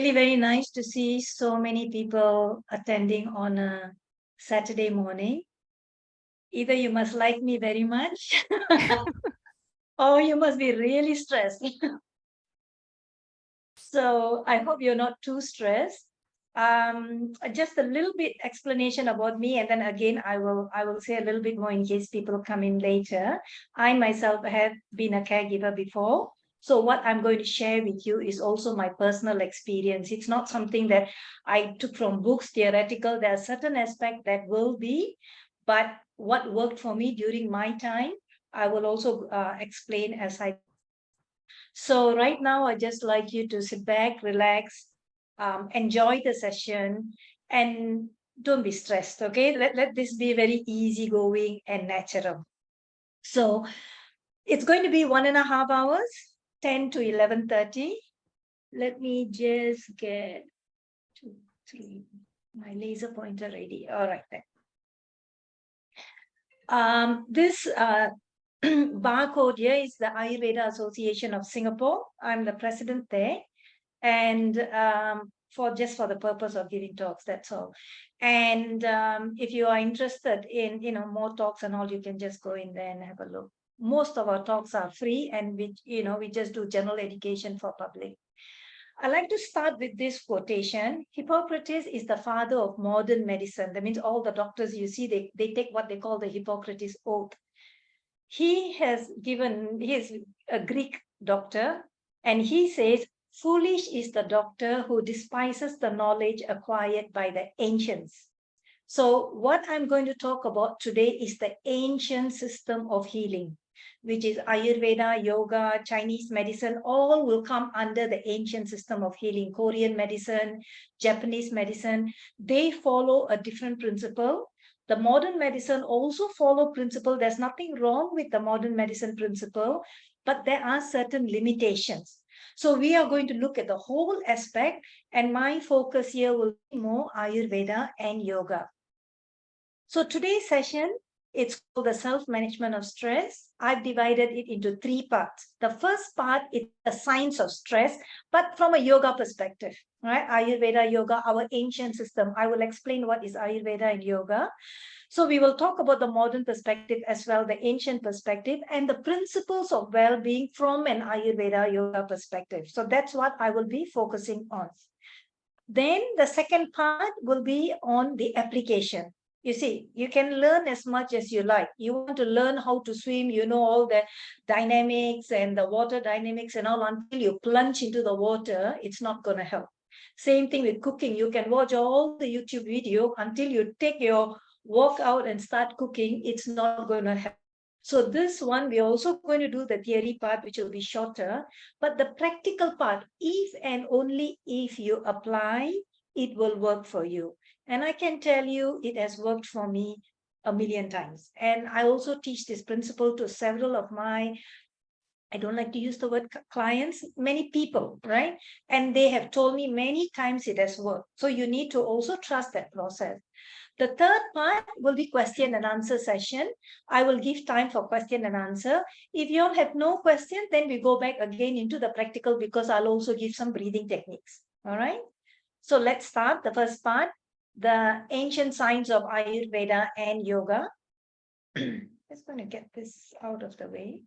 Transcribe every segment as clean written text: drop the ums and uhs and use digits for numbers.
Really very nice to see so many people attending on a Saturday morning. Either you must like me very much or you must be really stressed. So I hope you're not too stressed. Just a little bit explanation about me, and then again I will say a little bit more in case people come in later. I myself have been a caregiver before. So what I'm going to share with you is also my personal experience. It's not something that I took from books, theoretical. There are certain aspects that will be, but what worked for me during my time, I will also explain as I. So right now, I just like you to sit back, relax, enjoy the session, and don't be stressed. Okay, let this be very easygoing and natural. So it's going to be 1.5 hours, 10 to 11:30. Let me just get 2, 3, my laser pointer ready. All right then. This barcode here is the Ayurveda Association of Singapore. I'm the president there, and for the purpose of giving talks, that's all. And if you are interested in more talks and all, you can just go in there and have a look. Most of our talks are free, and we just do general education for public. I like to start with this quotation. Hippocrates is the father of modern medicine. That means all the doctors you see, they take what they call the Hippocrates Oath. He is a Greek doctor, and he says, foolish is the doctor who despises the knowledge acquired by the ancients. So what I'm going to talk about today is the ancient system of healing, which is Ayurveda, yoga, Chinese medicine, all will come under the ancient system of healing. Korean medicine, Japanese medicine, they follow a different principle. The modern medicine also follow principle. There's nothing wrong with the modern medicine principle, but there are certain limitations. So we are going to look at the whole aspect, and my focus here will be more Ayurveda and yoga. So today's session, it's called the self-management of stress. I've divided it into 3 parts. The first part is the science of stress, but from a yoga perspective, right? Ayurveda, yoga, our ancient system. I will explain what is Ayurveda and yoga. So we will talk about the modern perspective as well, the ancient perspective, and the principles of well-being from an Ayurveda yoga perspective. So that's what I will be focusing on. Then the second part will be on the application. You see, you can learn as much as you like. You want to learn how to swim, all the dynamics and the water dynamics and all, until you plunge into the water, it's not going to help. Same thing with cooking. You can watch all the YouTube video until you take your walk out and start cooking. It's not going to help. So this one, we're also going to do the theory part, which will be shorter, but the practical part, if and only if you apply, it will work for you. And I can tell you, it has worked for me a million times. And I also teach this principle to several of my, I don't like to use the word clients, many people, right? And they have told me many times it has worked. So you need to also trust that process. The third part will be question and answer session. I will give time for question and answer. If you all have no question, then we go back again into the practical, because I'll also give some breathing techniques. All right. So let's start the first part, the ancient science of Ayurveda and yoga. Just going to get this out of the way.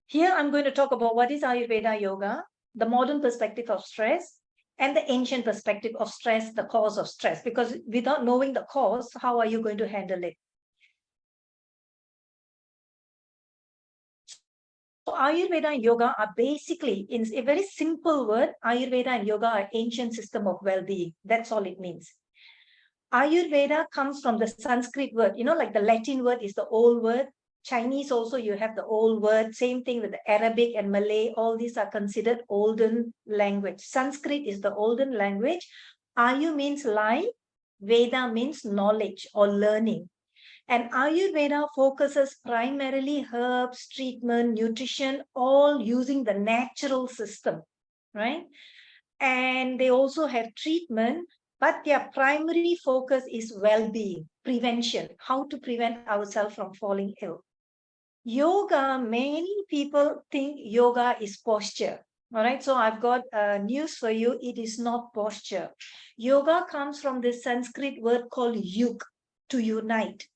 Here I'm going to talk about what is Ayurveda yoga, the modern perspective of stress, and the ancient perspective of stress, the cause of stress. Because without knowing the cause, how are you going to handle it? So Ayurveda and yoga are basically, in a very simple word, Ayurveda and yoga are ancient system of well-being. That's all it means. Ayurveda comes from the Sanskrit word, like the Latin word is the old word. Chinese also, you have the old word. Same thing with the Arabic and Malay. All these are considered olden language. Sanskrit is the olden language. Ayu means life. Veda means knowledge or learning. And Ayurveda focuses primarily herbs, treatment, nutrition, all using the natural system, right? And they also have treatment, but their primary focus is well-being, prevention, how to prevent ourselves from falling ill. Yoga, many people think yoga is posture, All right, so I've got news for you. It is not posture. Yoga comes from the Sanskrit word called yug, to unite.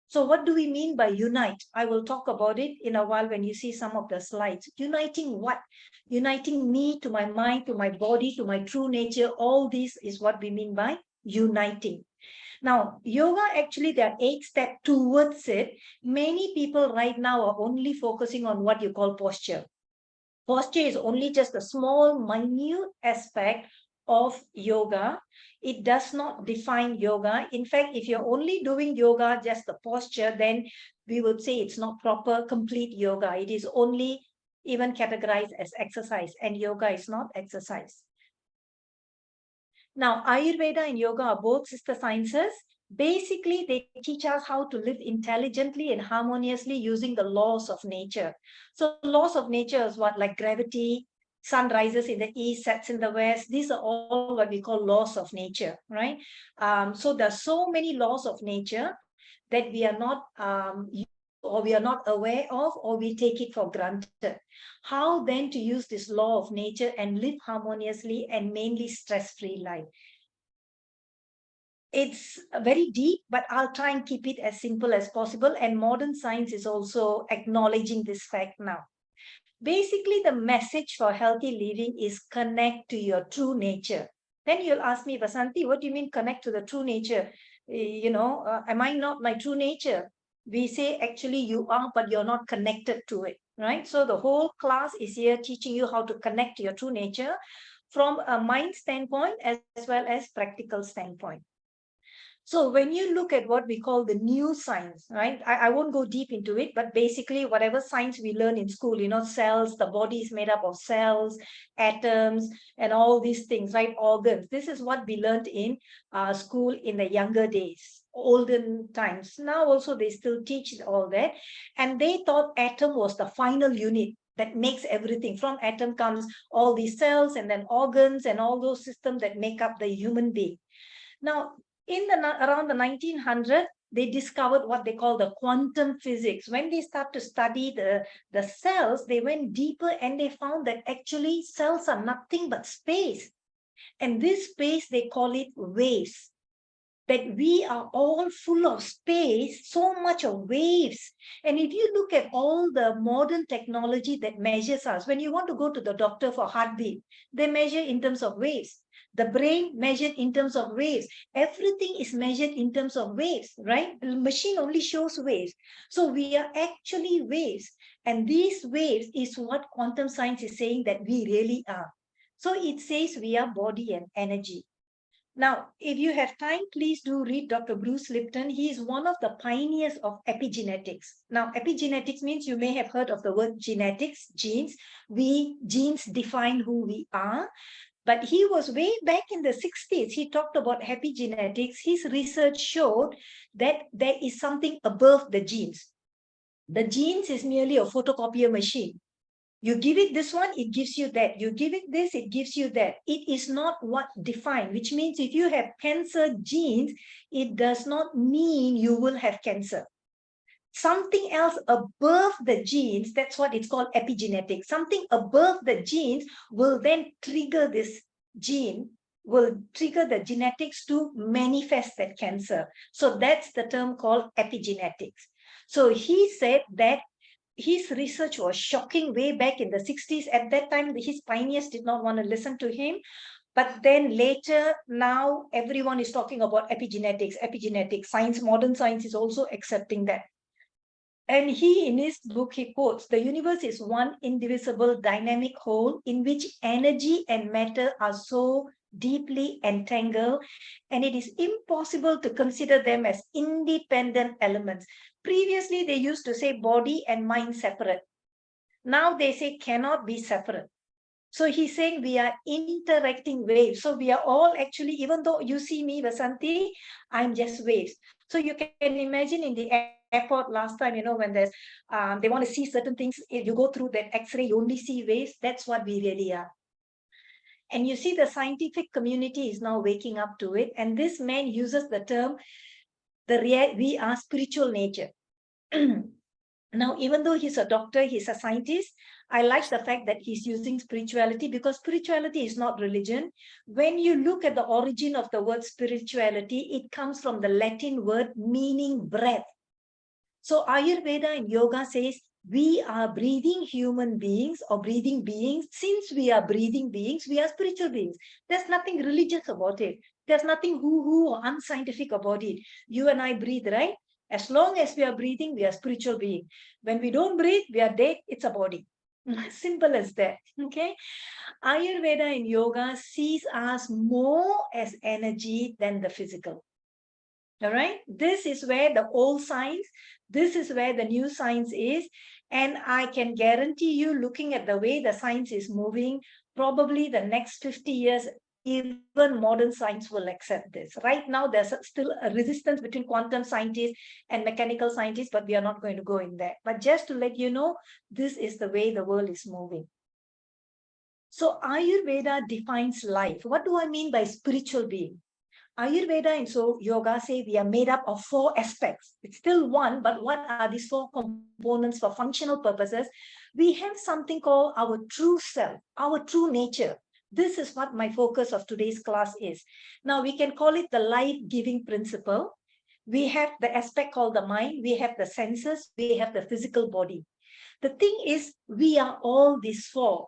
So what do we mean by unite? I will talk about it in a while when you see some of the slides. Uniting what? Uniting me to my mind, to my body, to my true nature. All this is what we mean by uniting. Now, yoga, actually, there are 8 steps towards it. Many people right now are only focusing on what you call posture. Posture is only just a small, minute aspect of yoga. It does not define yoga. In fact, if you're only doing yoga, just the posture, then we would say it's not proper, complete yoga. It is only even categorized as exercise, and yoga is not exercise. Now, Ayurveda and yoga are both sister sciences. Basically, they teach us how to live intelligently and harmoniously using the laws of nature. So laws of nature is what? Like gravity, sun rises in the east, sets in the west. These are all what we call laws of nature, right? So there's so many laws of nature that we are not or we are not aware of, or we take it for granted. How then to use this law of nature and live harmoniously and mainly stress-free life? It's very deep, but I'll try and keep it as simple as possible. And modern science is also acknowledging this fact now. Basically, the message for healthy living is connect to your true nature. Then you'll ask me, Vasanthi, what do you mean connect to the true nature? Am I not my true nature? We say actually you are, but you're not connected to it, right? So the whole class is here teaching you how to connect to your true nature from a mind standpoint as well as practical standpoint. So when you look at what we call the new science, right? I won't go deep into it, but basically whatever science we learn in school, cells, the body is made up of cells, atoms, and all these things, right? Organs. This is what we learned in school in the younger days, olden times. Now also they still teach all that. And they thought atom was the final unit that makes everything. From atom comes all these cells and then organs and all those systems that make up the human being. Now, around the 1900s, they discovered what they call the quantum physics. When they start to study the cells, they went deeper and they found that actually cells are nothing but space. And this space, they call it waves. That we are all full of space, so much of waves. And if you look at all the modern technology that measures us, when you want to go to the doctor for heartbeat, they measure in terms of waves. The brain measured in terms of waves. Everything is measured in terms of waves, right? The machine only shows waves. So we are actually waves. And these waves is what quantum science is saying that we really are. So it says we are body and energy. Now, if you have time, please do read Dr. Bruce Lipton. He is one of the pioneers of epigenetics. Now, epigenetics means you may have heard of the word genetics, genes. Genes define who we are. But he was way back in the 60s. He talked about epigenetics. His research showed that there is something above the genes. The genes is merely a photocopier machine. You give it this one, it gives you that. You give it this, it gives you that. It is not what defined, which means if you have cancer genes, it does not mean you will have cancer. Something else above the genes, that's what it's called epigenetics. Something above the genes will then trigger this gene, will trigger the genetics to manifest that cancer. So that's the term called epigenetics. So he said that his research was shocking way back in the 60s. At that time, his pioneers did not want to listen to him. But then later, now everyone is talking about epigenetics. Science, modern science is also accepting that. And he, in his book, he quotes, the universe is one indivisible dynamic whole in which energy and matter are so deeply entangled, and it is impossible to consider them as independent elements. Previously, they used to say body and mind separate. Now they say cannot be separate. So he's saying we are interacting waves. So we are all actually, even though you see me, Vasanthi, I'm just waves. So you can imagine in the airport last time, when there's, they want to see certain things, if you go through that X-ray, you only see waves. That's what we really are. And you see the scientific community is now waking up to it. And this man uses the term, we are spiritual nature. Now, even though he's a doctor, he's a scientist, I like the fact that he's using spirituality, because spirituality is not religion. When you look at the origin of the word spirituality, it comes from the Latin word meaning breath. So Ayurveda and yoga says we are breathing human beings or breathing beings. Since we are breathing beings, we are spiritual beings. There's nothing religious about it. There's nothing woo-woo or unscientific about it. You and I breathe, right? As long as we are breathing, we are spiritual beings. When we don't breathe, we are dead. It's a body. Simple as that. Okay. Ayurveda and yoga sees us more as energy than the physical. All right. This is where the old science, this is where the new science is. And I can guarantee you, looking at the way the science is moving, probably the next 50 years, even modern science will accept this. Right now, there's still a resistance between quantum scientists and mechanical scientists, but we are not going to go in there. But just to let you know, this is the way the world is moving. So Ayurveda defines life. What do I mean by spiritual being? Ayurveda and so yoga say we are made up of 4 aspects. It's still one, but what are these 4 components for functional purposes? We have something called our true self, our true nature. This is what my focus of today's class is. Now we can call it the life-giving principle. We have the aspect called the mind, we have the senses, we have the physical body. The thing is, we are all these 4.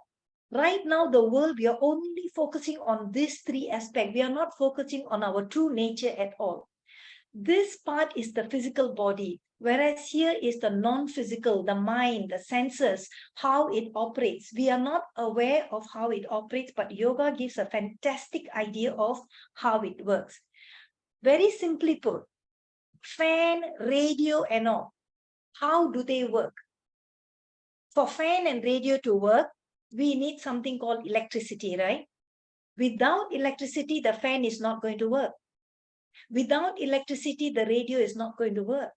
Right now, the world, we are only focusing on these 3 aspects. We are not focusing on our true nature at all. This part is the physical body, whereas here is the non-physical, the mind, the senses, how it operates. We are not aware of how it operates, but yoga gives a fantastic idea of how it works. Very simply put, fan, radio, and all, how do they work? For fan and radio to work, we need something called electricity, right? Without electricity, the fan is not going to work. Without electricity, the radio is not going to work.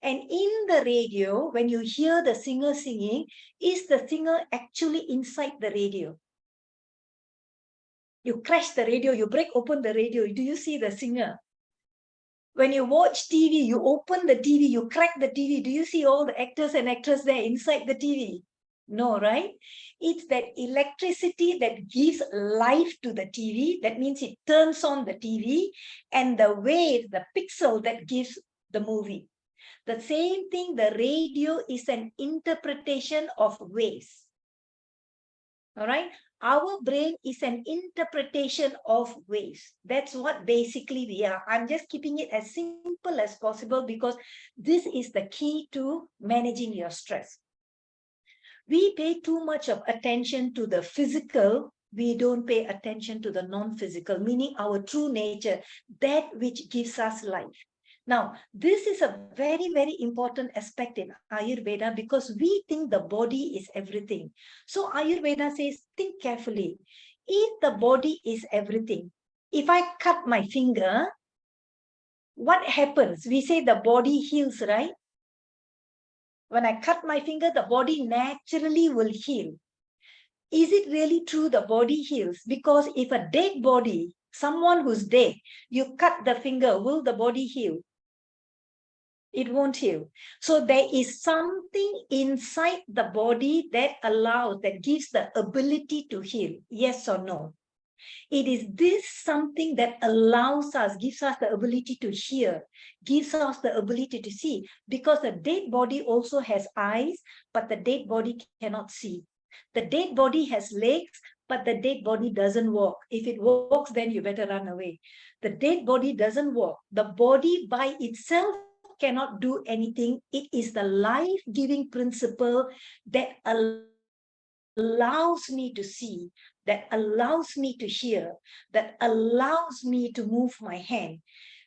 And in the radio, when you hear the singer singing, is the singer actually inside the radio? You crash the radio, you break open the radio. Do you see the singer? When you watch TV, you open the TV, you crack the TV. Do you see all the actors and actresses there inside the TV? No, right? It's that electricity that gives life to the TV. That means it turns on the TV, and the wave, the pixel that gives the movie. The same thing, the radio is an interpretation of waves. All right? Our brain is an interpretation of waves. That's what basically we are. I'm just keeping it as simple as possible because this is the key to managing your stress. We pay too much of attention to the physical. We don't pay attention to the non-physical, meaning our true nature, that which gives us life. Now, this is a very, very important aspect in Ayurveda because we think the body is everything. So Ayurveda says, think carefully. If the body is everything, if I cut my finger, what happens? We say the body heals, right? When I cut my finger, the body naturally will heal. Is it really true the body heals? Because if a dead body, someone who's dead, you cut the finger, will the body heal? It won't heal. So there is something inside the body that allows, that gives the ability to heal. Yes or no? It is this something that allows us, gives us the ability to hear, gives us the ability to see, because the dead body also has eyes, but the dead body cannot see. The dead body has legs, but the dead body doesn't walk. If it walks, then you better run away. The dead body doesn't walk. The body by itself cannot do anything. It is the life-giving principle that allows me to see, that allows me to hear, that allows me to move my hand.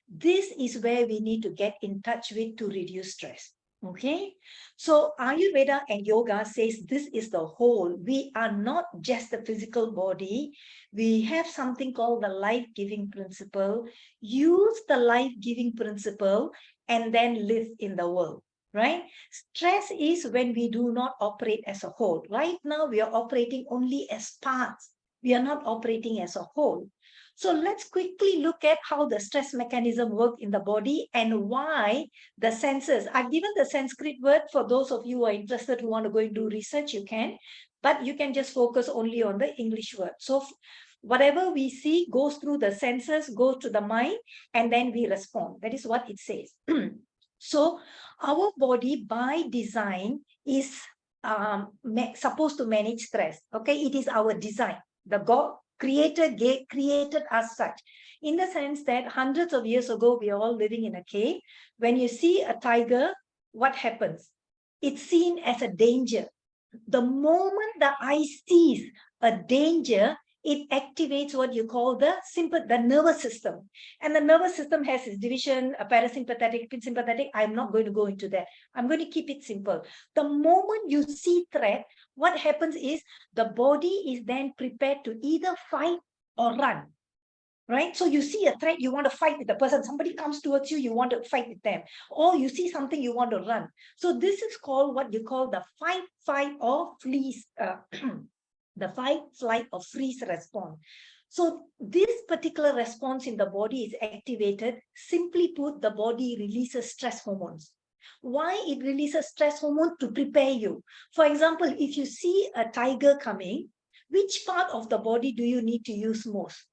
This is where we need to get in touch with to reduce stress. Okay, so Ayurveda and yoga says this is the whole. We are not just the physical body. We have something called the life-giving principle. Use the life-giving principle and then live in the world. Right? Stress is when we do not operate as a whole. Right now, we are operating only as parts. We are not operating as a whole. So let's quickly look at how the stress mechanism works in the body and why the senses. I've given the Sanskrit word for those of you who are interested, who want to go and do research, you can. but you can just focus only on the English word. So whatever we see goes through the senses, goes to the mind, and then we respond. That is what it says. So our body by design is supposed to manage stress. Okay, it is our design. The God created us such, in the sense that hundreds of years ago, we are all living in a cave. When you see a tiger, what happens? It's seen as a danger. The moment the eye sees a danger, it activates what you call the nervous system. And the nervous system has its division, a parasympathetic, sympathetic. I'm not going to go into that. I'm going to keep it simple. The moment you see threat, what happens is the body is then prepared to either fight or run. Right? So you see a threat, you want to fight with the person. Somebody comes towards you, you want to fight with them. Or you see something, you want to run. So this is called what you call the fight, or freeze, the fight, flight, or freeze response. So this particular response in the body is activated. Simply put, the body releases stress hormones. Why it releases stress hormone? To prepare you. For example, if you see a tiger coming, which part of the body do you need to use most?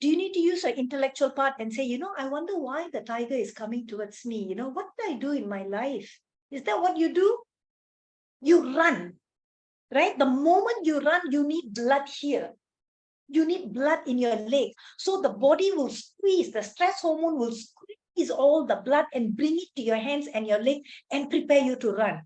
Do you need to use an intellectual part and say, I wonder why the tiger is coming towards me? What did I do in my life? Is that what you do? You run, right? The moment you run, you need blood here. You need blood in your leg. So the body will squeeze, the stress hormone will squeeze all the blood and bring it to your hands and your leg and prepare you to run.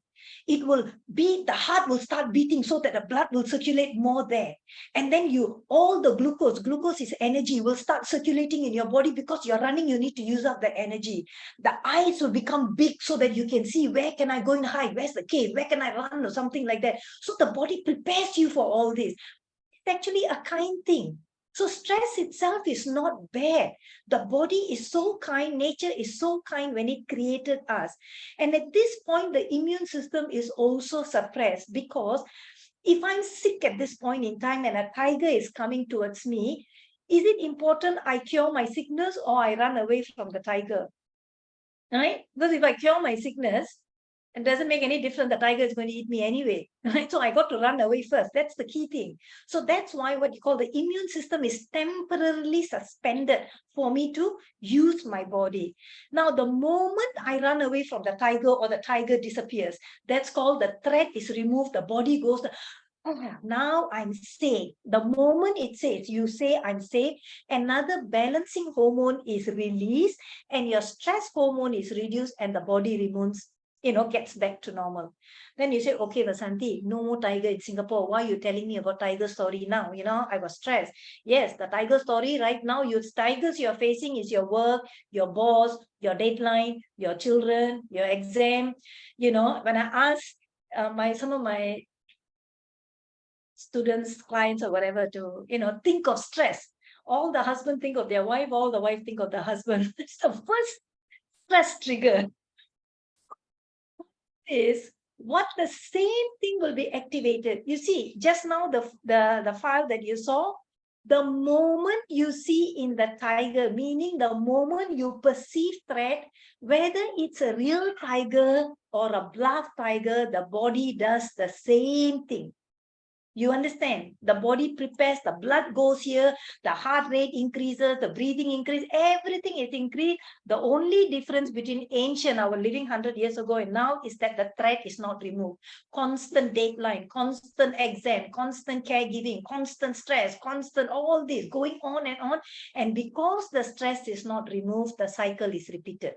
It will beat, the heart will start beating so that the blood will circulate more there. And then all the glucose is energy, will start circulating in your body. Because you're running, you need to use up the energy. The eyes will become big so that you can see, where can I go and hide? Where's the cave? Where can I run? Or something like that. So the body prepares you for all this. It's actually a kind thing. So stress itself is not bad. The body is so kind, nature is so kind when it created us. And at this point, the immune system is also suppressed, because if I'm sick at this point in time and a tiger is coming towards me, is it important I cure my sickness or I run away from the tiger? Right? Because if I cure my sickness, it doesn't make any difference. The tiger is going to eat me anyway. Right? So I got to run away first. That's the key thing. So that's why what you call the immune system is temporarily suspended for me to use my body. Now, the moment I run away from the tiger or the tiger disappears, that's called the threat is removed. The body goes, now I'm safe. The moment it says, you say I'm safe, another balancing hormone is released and your stress hormone is reduced and the body remains, gets back to normal. Then you say, okay, Vasanthi, no more tiger in Singapore. Why are you telling me about tiger story now? I was stressed. Yes, the tiger story right now, tigers you're facing is your work, your boss, your deadline, your children, your exam. When I ask some of my students, clients, or whatever to, think of stress, all the husband think of their wife, all the wife think of the husband. It's the first stress trigger. Is what the same thing will be activated. You see, just now the file that you saw, the moment you see in the tiger, meaning the moment you perceive threat, whether it's a real tiger or a bluff tiger, the body does the same thing. You understand? The body prepares, the blood goes here, the heart rate increases, the breathing increases, everything is increased. The only difference between ancient, our living 100 years ago, and now is that the threat is not removed. Constant deadline, constant exam, constant caregiving, constant stress, constant all this going on and on. And because the stress is not removed, the cycle is repeated.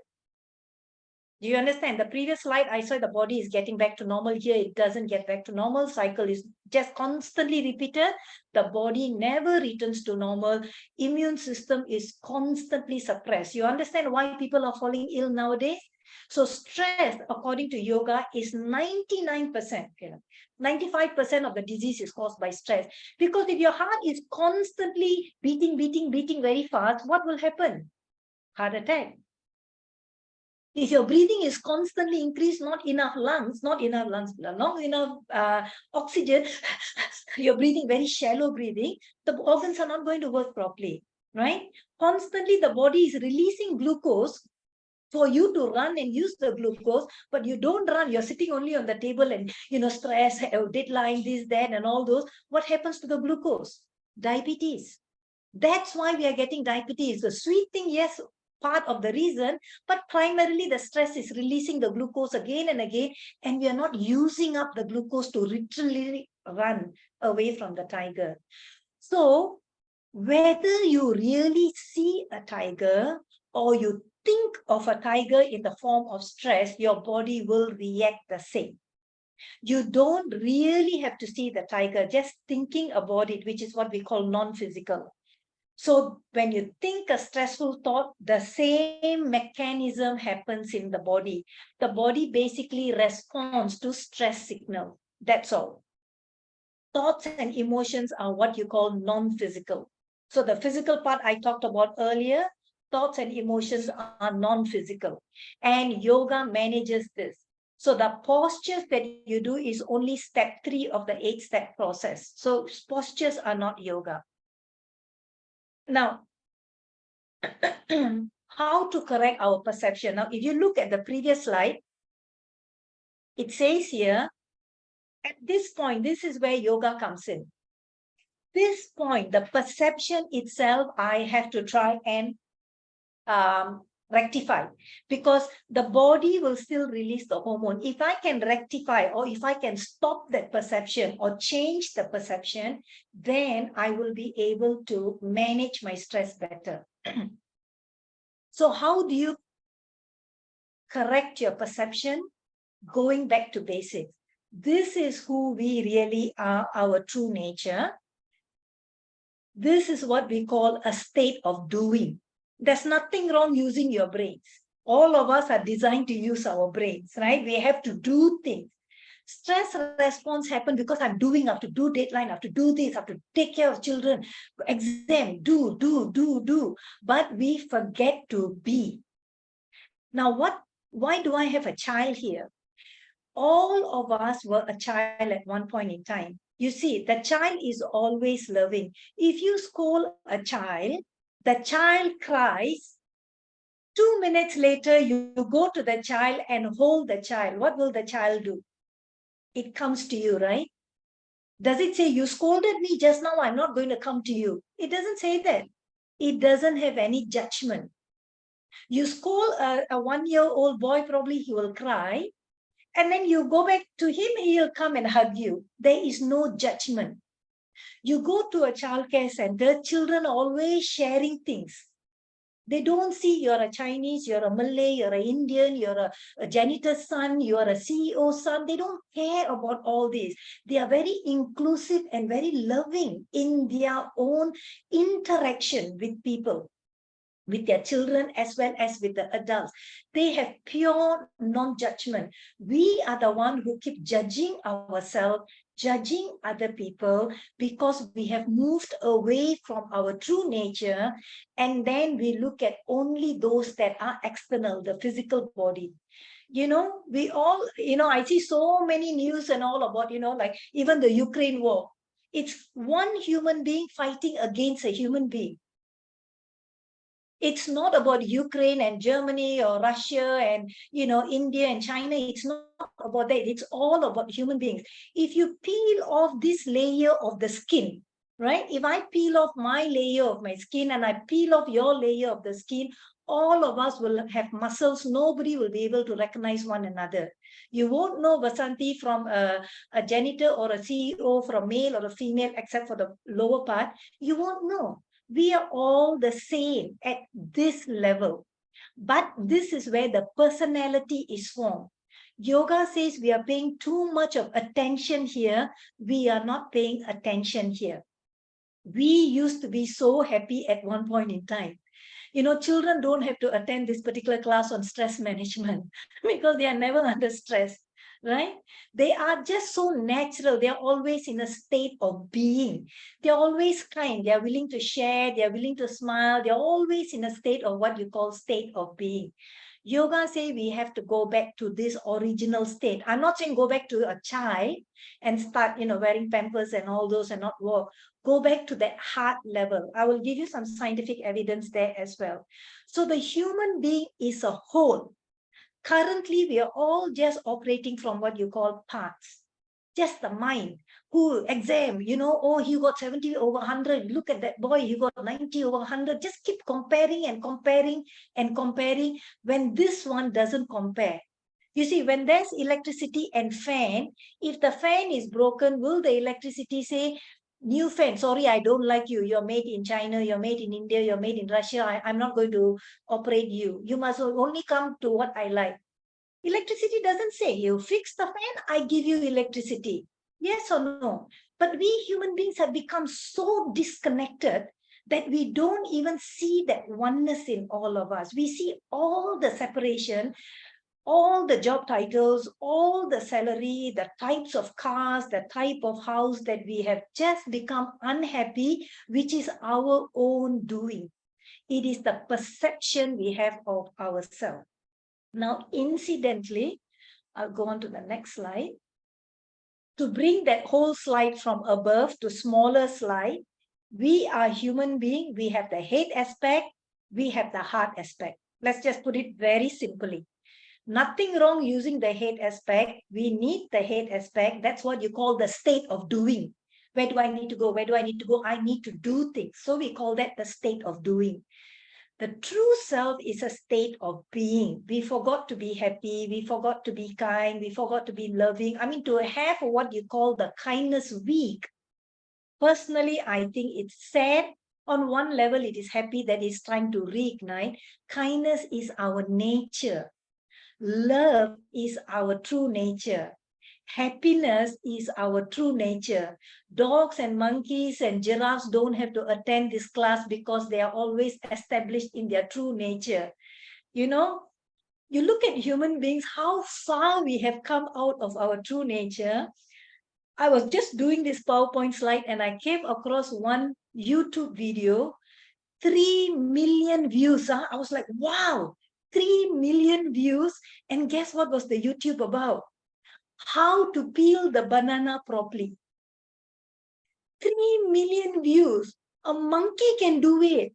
Do you understand? The previous slide, I saw the body is getting back to normal. Here, it doesn't get back to normal. Cycle is just constantly repeated. The body never returns to normal. Immune system is constantly suppressed. You understand why people are falling ill nowadays? So stress, according to yoga, is 99%. 95% of the disease is caused by stress. Because if your heart is constantly beating very fast, what will happen? Heart attack. If your breathing is constantly increased, not enough oxygen, you're breathing very shallow breathing, the organs are not going to work properly, right? Constantly, the body is releasing glucose for you to run and use the glucose, but you don't run. You're sitting only on the table and, stress, deadline, this, that, and all those. What happens to the glucose? Diabetes. That's why we are getting diabetes. The sweet thing, yes, part of the reason, but primarily the stress is releasing the glucose again and again, and we are not using up the glucose to literally run away from the tiger. So whether you really see a tiger or you think of a tiger in the form of stress, your body will react the same. You don't really have to see the tiger, just thinking about it, which is what we call non-physical. So when you think a stressful thought, the same mechanism happens in the body. The body basically responds to stress signal. That's all. Thoughts and emotions are what you call non-physical. So the physical part I talked about earlier, thoughts and emotions are non-physical. And yoga manages this. So the postures that you do is only step 3 of the 8-step process. So postures are not yoga. Now, how to correct our perception? Now, if you look at the previous slide, it says here, at this point, this is where yoga comes in. This point, the perception itself, I have to try and rectify, because the body will still release the hormone. If I can rectify, or if I can stop that perception or change the perception, then I will be able to manage my stress better. So how do you correct your perception? Going back to basics. This is who we really are, our true nature. This is what we call a state of doing. There's nothing wrong using your brains. All of us are designed to use our brains, right? We have to do things. Stress response happens because I'm doing, I have to do deadline, I have to do this, I have to take care of children, exam, do. But we forget to be. Now, why do I have a child here? All of us were a child at one point in time. You see, the child is always loving. If you scold a child, the child cries. 2 minutes later, you go to the child and hold the child. What will the child do? It comes to you, right? Does it say, you scolded me just now, I'm not going to come to you? It doesn't say that. It doesn't have any judgment. You scold a 1-year-old boy, probably he will cry. And then you go back to him, he'll come and hug you. There is no judgment. You go to a childcare center, children are always sharing things. They don't see you're a Chinese, you're a Malay, you're an Indian, you're a janitor's son, you're a CEO's son. They don't care about all this. They are very inclusive and very loving in their own interaction with people, with their children as well as with the adults. They have pure non-judgment. We are the one who keep judging ourselves, judging other people, because we have moved away from our true nature, and then we look at only those that are external, the physical body. We all, I see so many news and all about, like even the Ukraine war. It's one human being fighting against a human being. It's not about Ukraine and Germany or Russia and, India and China. It's not about that. It's all about human beings. If you peel off this layer of the skin, right? If I peel off my layer of my skin and I peel off your layer of the skin, all of us will have muscles. Nobody will be able to recognize one another. You won't know Vasanthi from a janitor or a CEO, from male or a female, except for the lower part. You won't know. We are all the same at this level. But this is where the personality is formed. Yoga says we are paying too much of attention here. We are not paying attention here. We used to be so happy at one point in time. Children don't have to attend this particular class on stress management because they are never under stress. Right? They are just so natural. They are always in a state of being. They're always kind. They're willing to share. They're willing to smile. They're always in a state of what you call state of being. Yoga say we have to go back to this original state. I'm not saying go back to a child and start, wearing pampers and all those and not walk. Go back to that heart level. I will give you some scientific evidence there as well. So the human being is a whole. Currently, we are all just operating from what you call parts. Just the mind. Who exam, oh, he got 70 over 100. Look at that boy, he got 90 over 100. Just keep comparing and comparing and comparing when this one doesn't compare. You see, when there's electricity and fan, if the fan is broken, will the electricity say, new fan, sorry, I don't like you. You're made in China, you're made in India, you're made in Russia. I'm not going to operate you. You must only come to what I like. Electricity doesn't say, you fix the fan, I give you electricity. Yes or no? But we human beings have become so disconnected that we don't even see that oneness in all of us. We see all the separation, all the job titles, all the salary, the types of cars, the type of house, that we have just become unhappy, which is our own doing. It is the perception we have of ourselves. Now, incidentally, I'll go on to the next slide. To bring that whole slide from above to smaller slide, we are human being. We have the head aspect, we have the heart aspect. Let's just put it very simply. Nothing wrong using the head aspect. We need the head aspect. That's what you call the state of doing. Where do I need to go? Where do I need to go? I need to do things. So we call that the state of doing. The true self is a state of being. We forgot to be happy. We forgot to be kind. We forgot to be loving. I mean, to have what you call the kindness week. Personally, I think it's sad. On one level, it is happy that it's trying to reignite. Kindness is our nature. Love is our true nature. Happiness is our true nature. Dogs and monkeys and giraffes don't have to attend this class because they are always established in their true nature. You look at human beings, how far we have come out of our true nature. I was just doing this PowerPoint slide and I came across one YouTube video, 3 million views. I was like, wow, 3 million views. And guess what was the YouTube about? How to peel the banana properly. 3 million views. A monkey can do it.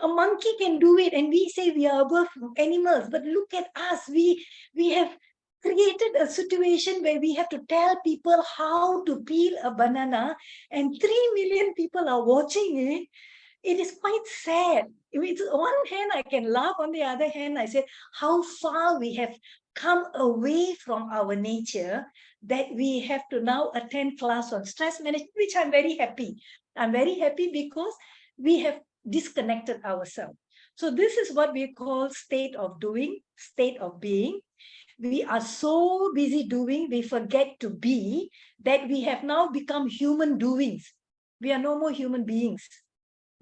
A monkey can do it. And we say we are above animals. But look at us. We have created a situation where we have to tell people how to peel a banana. And 3 million people are watching it. It is quite sad. With one hand, I can laugh. On the other hand, I say how far we have come away from our nature that we have to now attend class on stress management, which I'm very happy. I'm very happy because we have disconnected ourselves. So this is what we call state of doing, state of being. We are so busy doing, we forget to be, that we have now become human doings. We are no more human beings.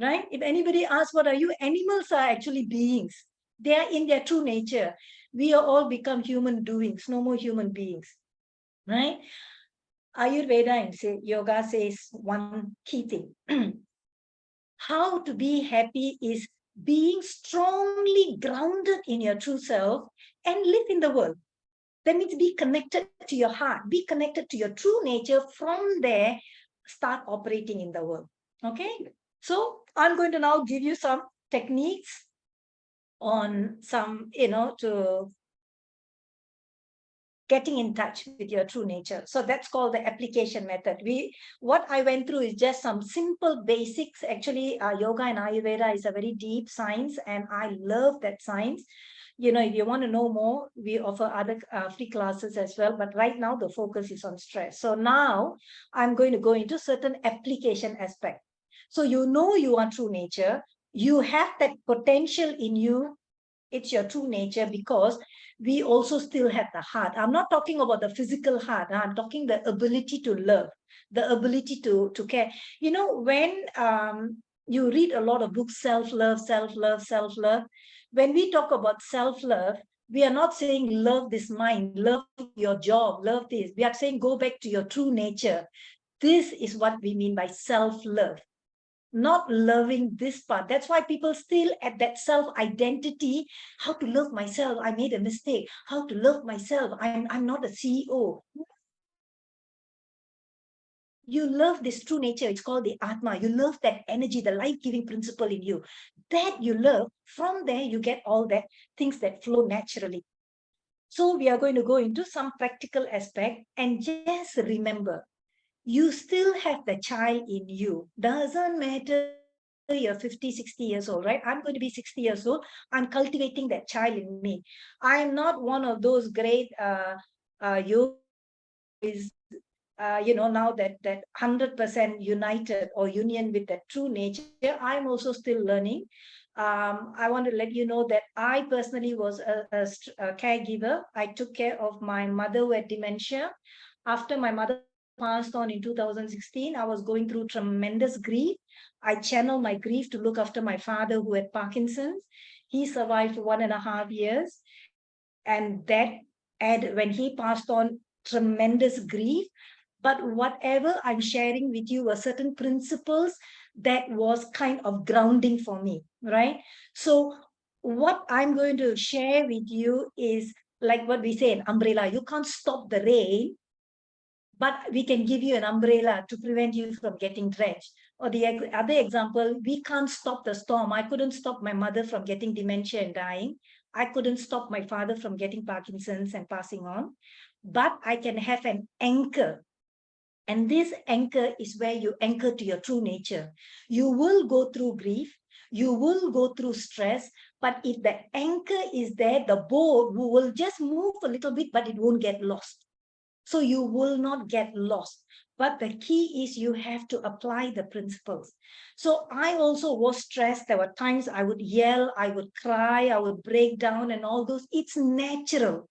Right? If anybody asks, what are you? Animals are actually beings. They are in their true nature. We are all become human doings, no more human beings. Right? Ayurveda and yoga says one key thing. How to be happy is being strongly grounded in your true self and live in the world. That means be connected to your heart, be connected to your true nature. From there, start operating in the world. Okay? So I'm going to now give you some techniques on some, to getting in touch with your true nature. So that's called the application method. What I went through is just some simple basics. Actually, yoga and Ayurveda is a very deep science, and I love that science. If you want to know more, we offer other free classes as well. But right now, the focus is on stress. So now I'm going to go into certain application aspect. So you are true nature. You have that potential in you. It's your true nature because we also still have the heart. I'm not talking about the physical heart. I'm talking the ability to love, the ability to care. When you read a lot of books, self-love, self-love, self-love, when we talk about self-love, we are not saying love this mind, love your job, love this. We are saying go back to your true nature. This is what we mean by self-love. not loving this part. That's why people still at that self-identity, how to love myself. I made a mistake. How to love myself. I'm not a CEO. You love this true nature. It's called the Atma. You love that energy, the life-giving principle in you. That you love. From there, you get all that things that flow naturally. So we are going to go into some practical aspect, and just remember, you still have the child in you. Doesn't matter you're 50, 60 years old, right? I'm going to be 60 years old. I'm cultivating that child in me. I'm not one of those great yogis now that 100% united or union with that true nature. I'm also still learning. I want to let you know that I personally was a caregiver. I took care of my mother who had dementia. After my mother passed on in 2016, I was going through tremendous grief. I channeled my grief to look after my father who had Parkinson's. He survived 1.5 years, and that when he passed on, tremendous grief. But whatever I'm sharing with you were certain principles that was kind of grounding for me, right? So what I'm going to share with you is like what we say, an umbrella. You can't stop the rain, but we can give you an umbrella to prevent you from getting drenched. Or the other example, we can't stop the storm. I couldn't stop my mother from getting dementia and dying. I couldn't stop my father from getting Parkinson's and passing on. But I can have an anchor. And this anchor is where you anchor to your true nature. You will go through grief. You will go through stress. But if the anchor is there, the boat will just move a little bit, but it won't get lost. So you will not get lost. But the key is you have to apply the principles. So I also was stressed. There were times I would yell, I would cry, I would break down and all those. It's natural.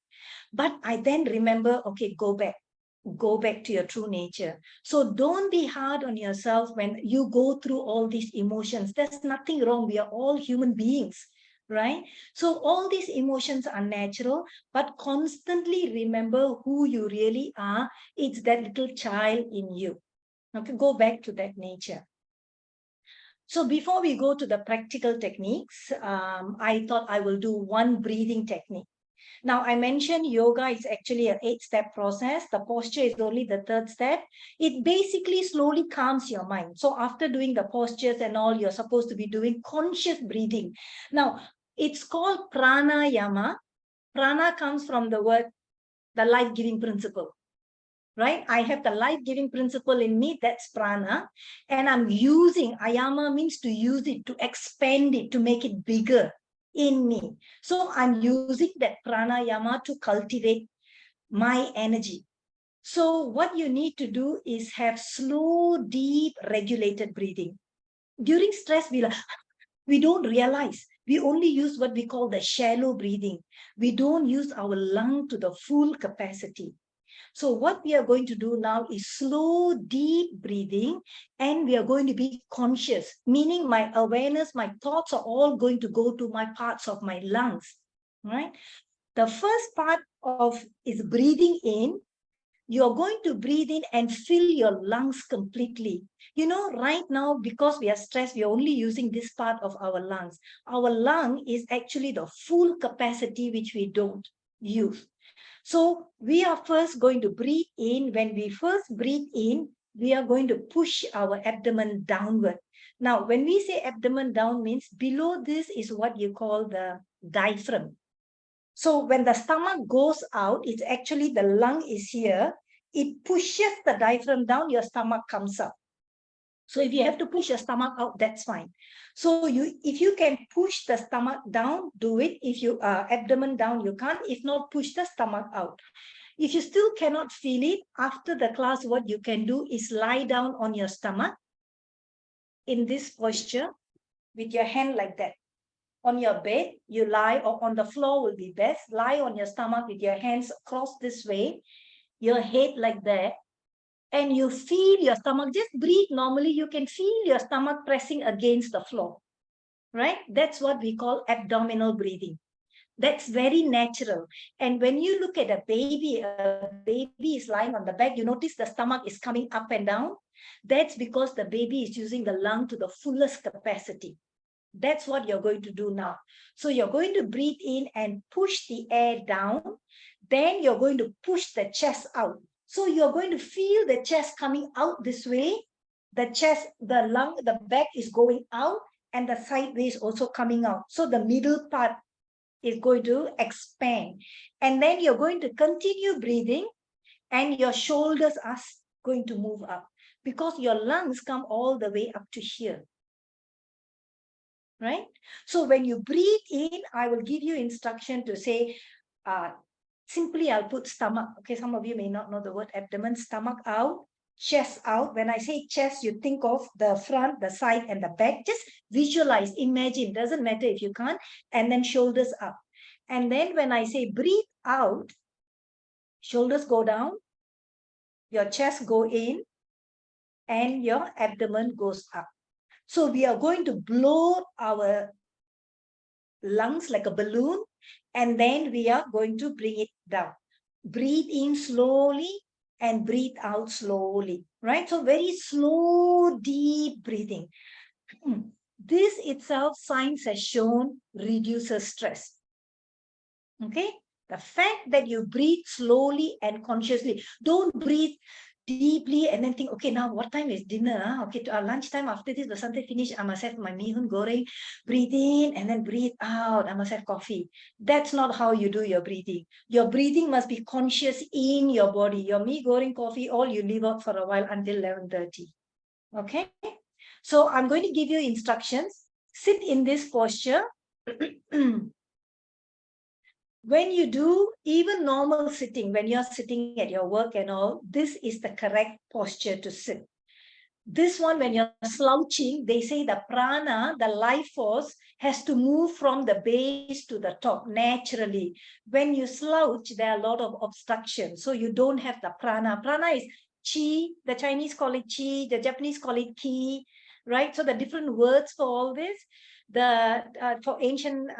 But I then remember, okay, go back to your true nature. So don't be hard on yourself when you go through all these emotions. There's nothing wrong. We are all human beings, right? So all these emotions are natural, but constantly remember who you really are. It's that little child in you. Okay, go back to that nature. So before we go to the practical techniques, I thought I will do one breathing technique. Now, I mentioned yoga is actually an 8-step process. The posture is only the 3rd step. It basically slowly calms your mind. So after doing the postures and all, you're supposed to be doing conscious breathing. Now, it's called pranayama. Prana comes from the word, the life-giving principle, right? I have the life-giving principle in me, that's prana. And I'm using, ayama means to use it, to expand it, to make it bigger in me. So I'm using that pranayama to cultivate my energy. So what you need to do is have slow, deep, regulated breathing. During stress, we don't realize. We only use what we call the shallow breathing. We don't use our lung to the full capacity. So what we are going to do now is slow, deep breathing, and we are going to be conscious, meaning my awareness, my thoughts are all going to go to my parts of my lungs, right? The first part of is breathing in. You're going to breathe in and fill your lungs completely. Right now, because we are stressed, we are only using this part of our lungs. Our lung is actually the full capacity, which we don't use. So we are first going to breathe in. When we first breathe in, we are going to push our abdomen downward. Now, when we say abdomen down means below this is what you call the diaphragm. So when the stomach goes out, it's actually the lung is here. It pushes the diaphragm down, your stomach comes up. So if you have to push your stomach out, that's fine. So if you can push the stomach down, do it. If you abdomen down, you can't. If not, push the stomach out. If you still cannot feel it, after the class, what you can do is lie down on your stomach in this posture with your hand like that. On your bed, you lie, or on the floor will be best. Lie on your stomach with your hands across this way, your head like that, and you feel your stomach. Just breathe normally. You can feel your stomach pressing against the floor, right? That's what we call abdominal breathing. That's very natural. And when you look at a baby is lying on the back, you notice the stomach is coming up and down. That's because the baby is using the lung to the fullest capacity. That's what you're going to do now. So you're going to breathe in and push the air down. Then you're going to push the chest out. So you're going to feel the chest coming out this way. The chest, the lung, the back is going out, and the sideways also coming out. So the middle part is going to expand. And then you're going to continue breathing, and your shoulders are going to move up because your lungs come all the way up to here. Right? So when you breathe in, I will give you instruction to say, simply I'll put stomach. Okay, some of you may not know the word abdomen. Stomach out, chest out. When I say chest, you think of the front, the side, and the back. Just visualize, imagine, doesn't matter if you can't. And then shoulders up. And then when I say breathe out, shoulders go down, your chest go in, and your abdomen goes up. So we are going to blow our lungs like a balloon, and then we are going to bring it down. Breathe in slowly and breathe out slowly, right? So very slow, deep breathing. This itself, science has shown, reduces stress. Okay? The fact that you breathe slowly and consciously, don't breathe deeply and then think, okay, now what time is dinner? Okay, lunchtime, after this, Vasanthi finish, I must have my mihun goreng. Breathe in and then breathe out. I must have coffee. That's not how you do your breathing. Your breathing must be conscious in your body. Your mee goreng coffee, all you leave out for a while until 11:30. Okay? So I'm going to give you instructions. Sit in this posture. When you do even normal sitting, when you're sitting at your work and all, this is the correct posture to sit. This one, when you're slouching, they say the prana, the life force, has to move from the base to the top naturally. When you slouch, there are a lot of obstructions. So you don't have the prana. Prana is chi, the Chinese call it chi, the Japanese call it ki, right? So the different words for all this, for ancient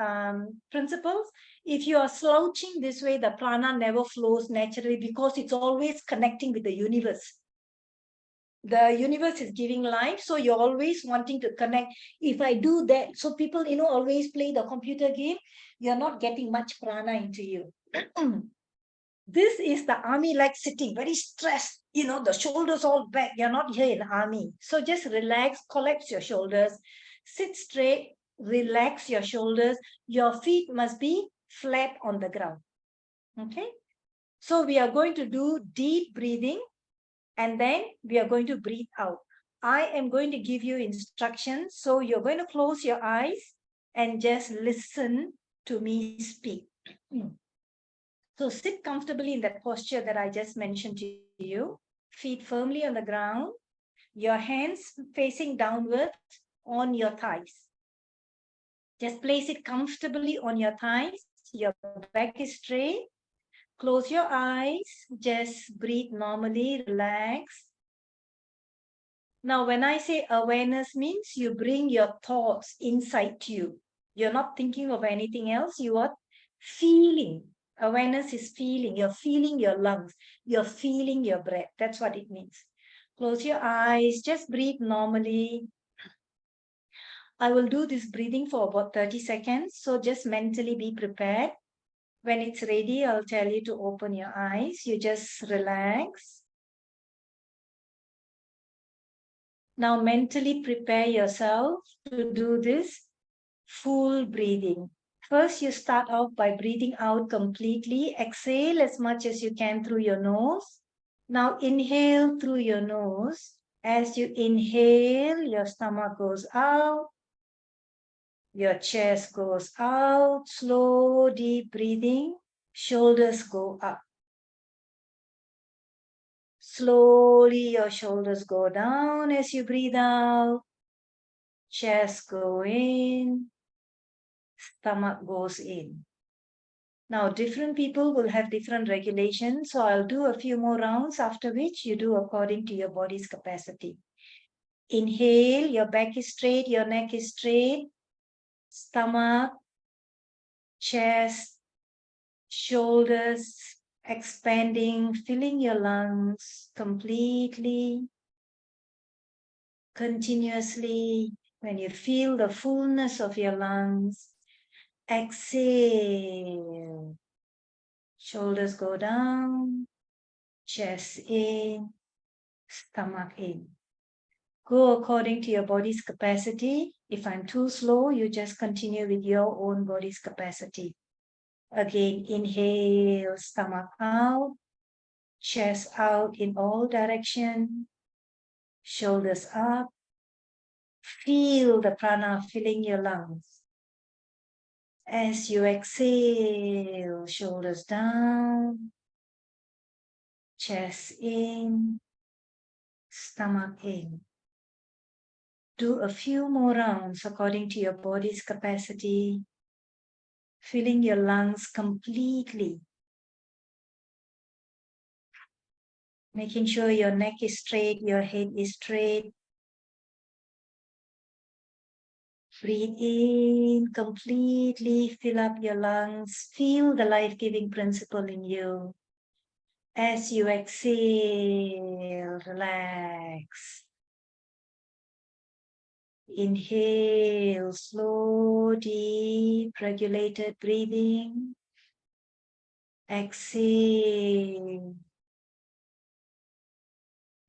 principles, if you are slouching this way, the prana never flows naturally because it's always connecting with the universe. The universe is giving life, so you're always wanting to connect. If I do that, so people, always play the computer game, you're not getting much prana into you. This is the army like sitting, very stressed, the shoulders all back. You're not here in army. So just relax, collapse your shoulders, sit straight, relax your shoulders. Your feet must be flat on the ground. Okay? So we are going to do deep breathing, and then we are going to breathe out. I am going to give you instructions. So you're going to close your eyes and just listen to me speak. So sit comfortably in that posture that I just mentioned to you. Feet firmly on the ground. Your hands facing downwards on your thighs. Just place it comfortably on your thighs. Your back is straight. Close your eyes. Just breathe normally. Relax. Now, when I say awareness, means you bring your thoughts inside you. You're not thinking of anything else. You are feeling. Awareness is feeling. You're feeling your lungs. You're feeling your breath. That's what it means. Close your eyes. Just breathe normally. I will do this breathing for about 30 seconds. So just mentally be prepared. When it's ready, I'll tell you to open your eyes. You just relax. Now mentally prepare yourself to do this full breathing. First, you start off by breathing out completely. Exhale as much as you can through your nose. Now inhale through your nose. As you inhale, your stomach goes out. Your chest goes out. Slow, deep breathing. Shoulders go up. Slowly, your shoulders go down as you breathe out. Chest go in. Stomach goes in. Now, different people will have different regulations. So I'll do a few more rounds, after which you do according to your body's capacity. Inhale, your back is straight, your neck is straight. Stomach chest, shoulders expanding, filling your lungs completely, continuously. When you feel the fullness of your lungs, exhale. Shoulders go down, chest in, stomach in. Go according to your body's capacity. If I'm too slow, you just continue with your own body's capacity. Again, inhale, stomach out, chest out in all directions, shoulders up. Feel the prana filling your lungs. As you exhale, shoulders down, chest in, stomach in. Do a few more rounds according to your body's capacity, filling your lungs completely. Making sure your neck is straight, your head is straight. Breathe in completely, fill up your lungs, feel the life-giving principle in you. As you exhale, relax. Inhale, slow, deep, regulated breathing. Exhale.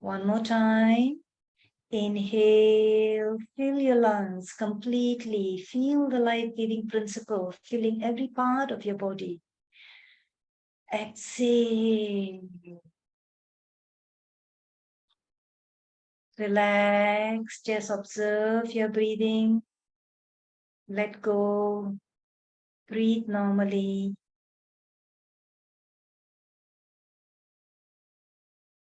One more time. Inhale, fill your lungs completely. Feel the life-giving principle filling every part of your body. Exhale. Relax, just observe your breathing. Let go. Breathe normally.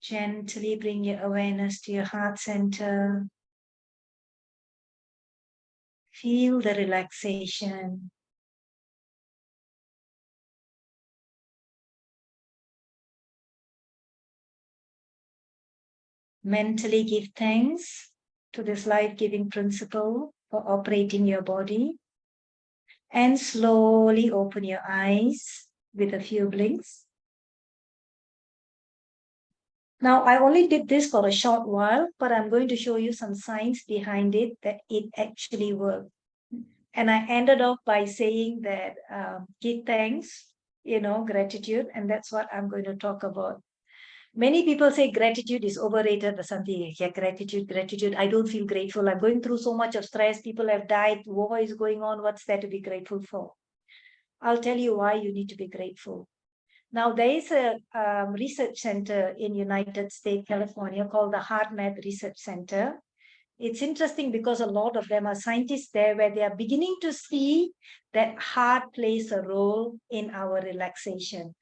Gently bring your awareness to your heart center. Feel the relaxation. Mentally give thanks to this life-giving principle for operating your body. And slowly open your eyes with a few blinks. Now, I only did this for a short while, but I'm going to show you some signs behind it that it actually worked. And I ended off by saying that give thanks, gratitude, and that's what I'm going to talk about. Many people say gratitude is overrated, Vasanthi. Yeah, gratitude. I don't feel grateful. I'm going through so much of stress. People have died. War is going on. What's there to be grateful for? I'll tell you why you need to be grateful. Now, there is a research center in United States, California, called the HeartMath Research Center. It's interesting because a lot of them are scientists there where they are beginning to see that heart plays a role in our relaxation.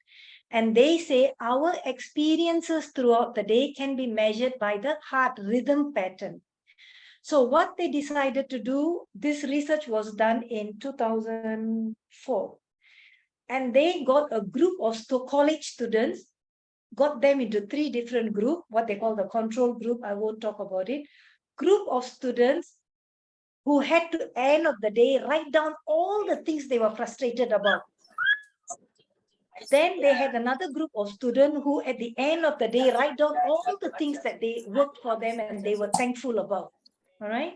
And they say our experiences throughout the day can be measured by the heart rhythm pattern. So what they decided to do, this research was done in 2004. And they got a group of college students, got them into 3 different groups, what they call the control group. I won't talk about it. Group of students who had to end of the day write down all the things they were frustrated about. Then they had another group of students who at the end of the day write down all the things that they worked for them and they were thankful about. All right.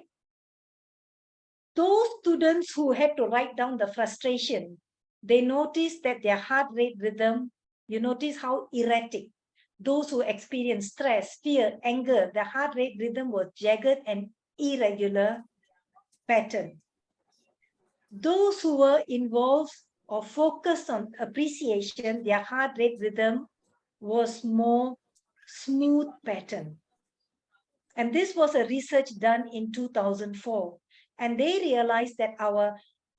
Those students who had to write down the frustration, they noticed that their heart rate rhythm, you notice how erratic. Those who experience stress, fear, anger, the heart rate rhythm was jagged and irregular pattern. Those who were involved or focused on appreciation, their heart rate rhythm was more smooth pattern. And this was a research done in 2004. And they realized that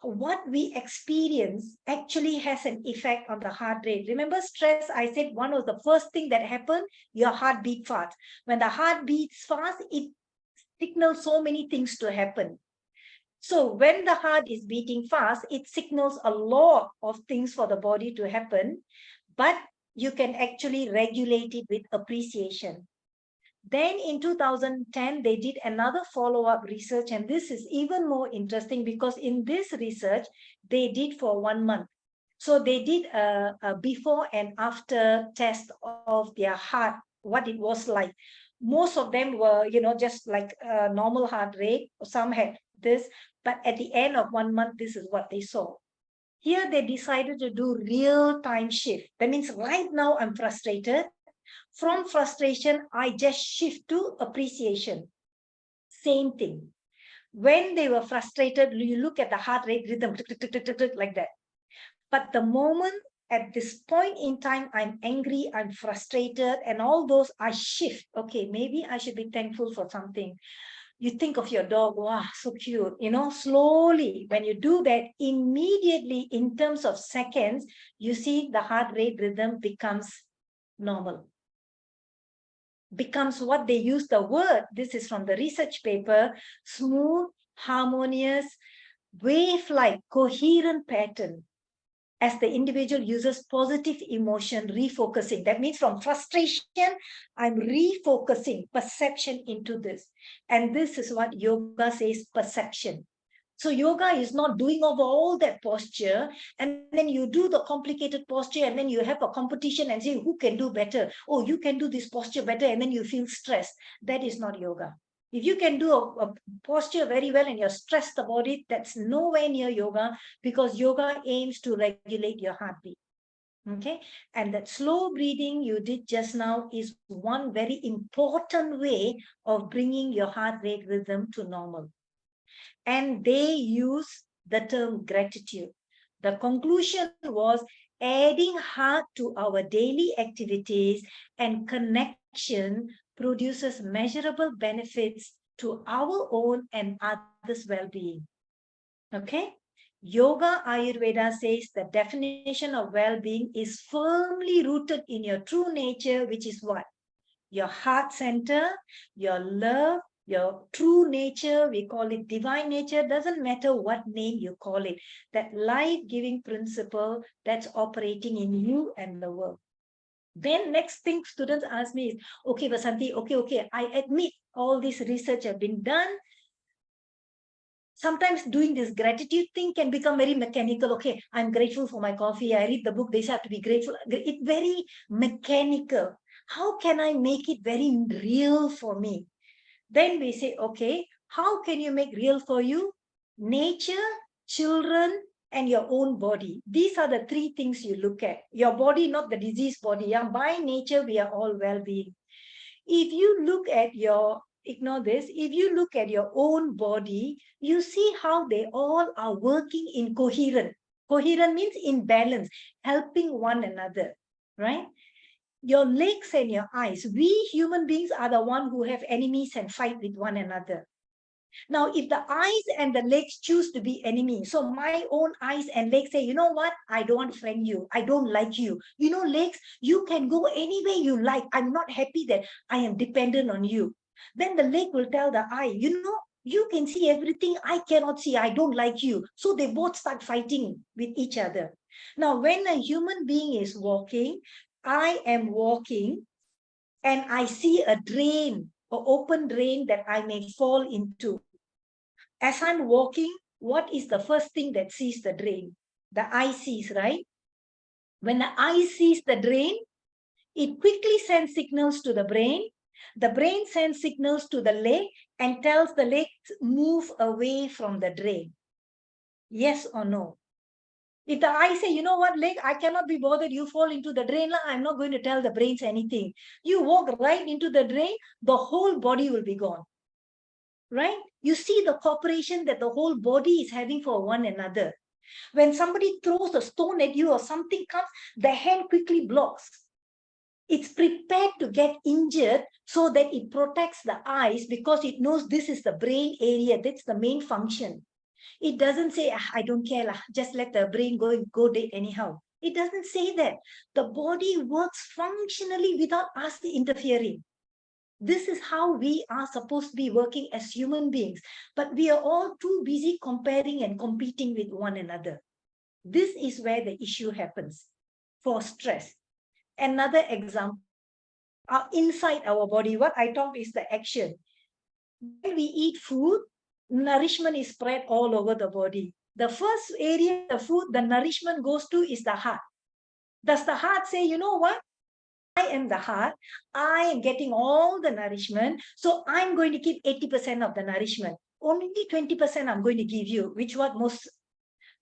what we experience actually has an effect on the heart rate. Remember stress, I said one of the first thing that happened, your heart beat fast. When the heart beats fast, it signals so many things to happen. So when the heart is beating fast, it signals a lot of things for the body to happen, but you can actually regulate it with appreciation. Then in 2010, they did another follow-up research, and this is even more interesting because in this research, they did for 1 month. So they did a before and after test of their heart, what it was like. Most of them were, just like a normal heart rate. Some had this, but at the end of 1 month, this is what they saw. Here they decided to do real-time shift. That means right now I'm frustrated. From frustration, I just shift to appreciation. Same thing. When they were frustrated, you look at the heart rate rhythm, like that. But the moment at this point in time, I'm angry, I'm frustrated, and all those, I shift. Okay, maybe I should be thankful for something. You think of your dog, wow, so cute. Slowly, when you do that, immediately in terms of seconds, you see the heart rate rhythm becomes normal. Becomes what they use the word. This is from the research paper, smooth, harmonious, wave-like, coherent pattern as the individual uses positive emotion refocusing. That means from frustration, I'm refocusing perception into this. And this is what yoga says, perception. So yoga is not doing of all that posture, and then you do the complicated posture, and then you have a competition and say, who can do better? Oh, you can do this posture better, and then you feel stressed. That is not yoga. If you can do a posture very well and you're stressed about it, that's nowhere near yoga, because yoga aims to regulate your heartbeat. Okay. And that slow breathing you did just now is one very important way of bringing your heart rate rhythm to normal. And they use the term gratitude. The conclusion was adding heart to our daily activities and connection produces measurable benefits to our own and others' well-being. Okay? Yoga Ayurveda says the definition of well-being is firmly rooted in your true nature, which is what? Your heart center, your love, your true nature, we call it divine nature, doesn't matter what name you call it, that life-giving principle that's operating in you and the world. Then next thing students ask me is, okay, Vasanthi, okay, I admit all this research have been done. Sometimes doing this gratitude thing can become very mechanical. Okay, I'm grateful for my coffee. I read the book. They say I have to be grateful. It's very mechanical. How can I make it very real for me? Then we say, okay, how can you make real for you? Nature, children, and your own body. These are the three things you look at. Your body, not the diseased body. Yeah? By nature, we are all well-being. If you look at your, ignore this, if you look at your own body, you see how they all are working in coherent. Coherent means in balance, helping one another, right? Your legs and your eyes, we human beings are the one who have enemies and fight with one another. Now, if the eyes and the legs choose to be enemies, so my own eyes and legs say, you know what? I don't want to friend you. I don't like you. You know, legs, you can go anywhere you like. I'm not happy that I am dependent on you. Then the leg will tell the eye, you know, you can see everything I cannot see. I don't like you. So they both start fighting with each other. Now, when a human being is walking, I am walking and I see a drain, an open drain that I may fall into. As I'm walking, what is the first thing that sees the drain? The eye sees, right? When the eye sees the drain, it quickly sends signals to the brain. The brain sends signals to the leg and tells the leg to move away from the drain. Yes or no? If the eye say, you know what, leg, I cannot be bothered, you fall into the drain, I'm not going to tell the brains anything. You walk right into the drain, the whole body will be gone. Right? You see the cooperation that the whole body is having for one another. When somebody throws a stone at you or something comes, the hand quickly blocks. It's prepared to get injured so that it protects the eyes because it knows this is the brain area. That's the main function. It doesn't say, I don't care, just let the brain go dead anyhow. It doesn't say that. The body works functionally without us interfering. This is how we are supposed to be working as human beings, but we are all too busy comparing and competing with one another. This is where the issue happens for stress. Another example, inside our body, what I talked is the action. When we eat food, nourishment is spread all over the body. The first area, the food, the nourishment goes to is the heart. Does the heart say, you know what? I am the heart. I am getting all the nourishment. So I'm going to keep 80% of the nourishment. Only 20% I'm going to give you, which what most,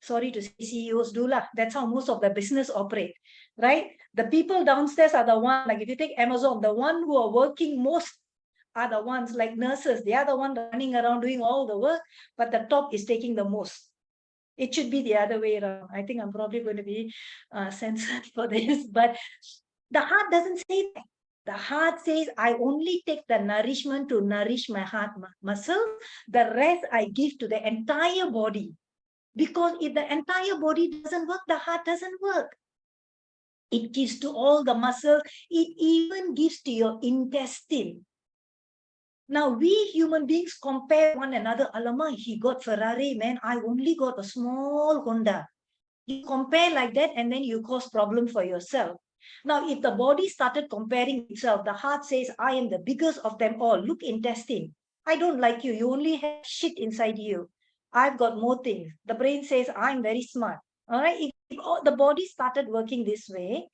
sorry to say, CEOs do lah. That's how most of the business operate, right? The people downstairs are the one, like if you take Amazon, the one who are working most are the ones like nurses. They are the one running around doing all the work, but the top is taking the most. It should be the other way around. I think I'm probably going to be censored for this, but the heart doesn't say that. The heart says, I only take the nourishment to nourish my heart muscle. The rest I give to the entire body. Because if the entire body doesn't work, the heart doesn't work. It gives to all the muscles. It even gives to your intestine. Now, we human beings compare one another. Alamak, he got Ferrari, man. I only got a small Honda. You compare like that, and then you cause problem for yourself. Now, if the body started comparing itself, the heart says, I am the biggest of them all. Look, intestine. I don't like you. You only have shit inside you. I've got more things. The brain says, I'm very smart. All right. If the body started working this way,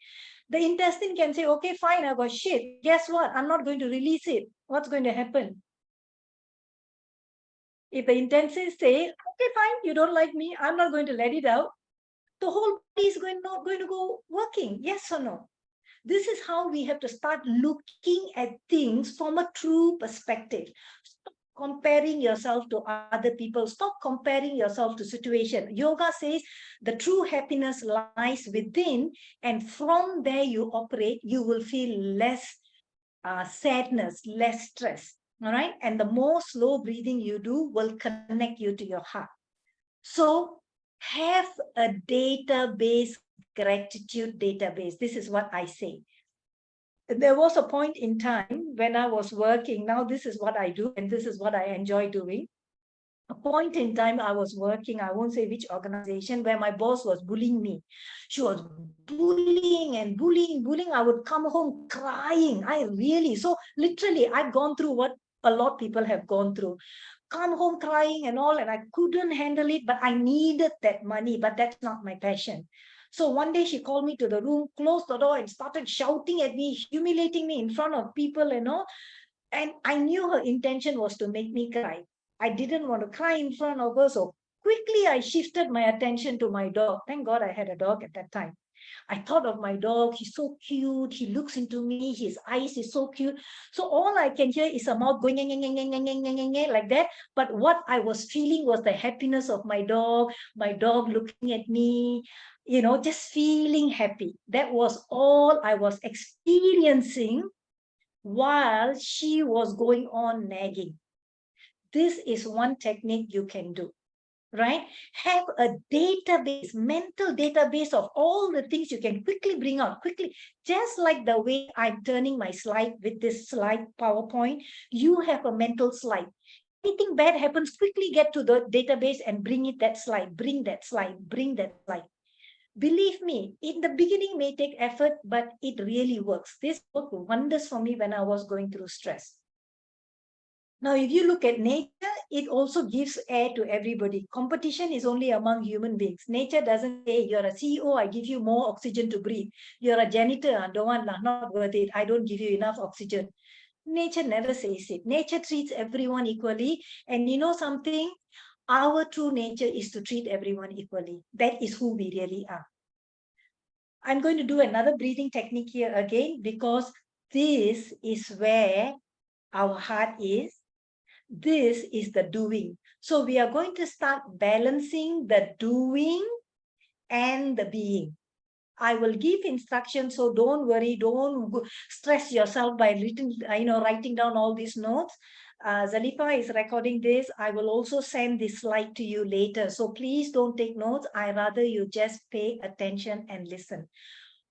the intestine can say, okay, fine, I've got shit. Guess what? I'm not going to release it. What's going to happen? If the intestine say, okay, fine, you don't like me, I'm not going to let it out, the whole body is not going to go working. Yes or no? This is how we have to start looking at things from a true perspective. Stop comparing yourself to other people. Stop comparing yourself to situation. Yoga says the true happiness lies within, and from there you operate, you will feel less sadness, less stress. All right. And the more slow breathing you do will connect you to your heart. So have a database, gratitude database. This is what I say. There was a point in time when I was working. Now this is what I do, and this is what I enjoy doing. A point in time I was working, I won't say which organization, where my boss was bullying me. She was bullying and bullying. I would come home crying. So literally I've gone through what a lot of people have gone through. Come home crying and all, and I couldn't handle it, but I needed that money, but that's not my passion. So one day she called me to the room, closed the door, and started shouting at me, humiliating me in front of people and all. And I knew her intention was to make me cry. I didn't want to cry in front of her. So quickly I shifted my attention to my dog. Thank God I had a dog at that time. I thought of my dog. He's so cute. He looks into me. His eyes is so cute. So all I can hear is a mouth going like that. But what I was feeling was the happiness of my dog looking at me, just feeling happy. That was all I was experiencing while she was going on nagging. This is one technique you can do, right? Have a database, mental database of all the things you can quickly bring out, quickly. Just like the way I'm turning my slide with this slide PowerPoint, you have a mental slide. Anything bad happens, quickly get to the database and bring that slide, bring that slide. Believe me, in the beginning may take effort, but it really works. This worked wonders for me when I was going through stress. Now, if you look at nature, it also gives air to everybody. Competition is only among human beings. Nature doesn't say, you're a CEO, I give you more oxygen to breathe. You're a janitor, I don't want, not worth it. I don't give you enough oxygen. Nature never says it. Nature treats everyone equally. And you know something? Our true nature is to treat everyone equally. That is who we really are. I'm going to do another breathing technique here again, because this is where our heart is. This is the doing. So we are going to start balancing the doing and the being. I will give instructions, so don't worry, don't stress yourself by writing down all these notes. Zalifa is recording this. I will also send this slide to you later. So please don't take notes. I rather you just pay attention and listen.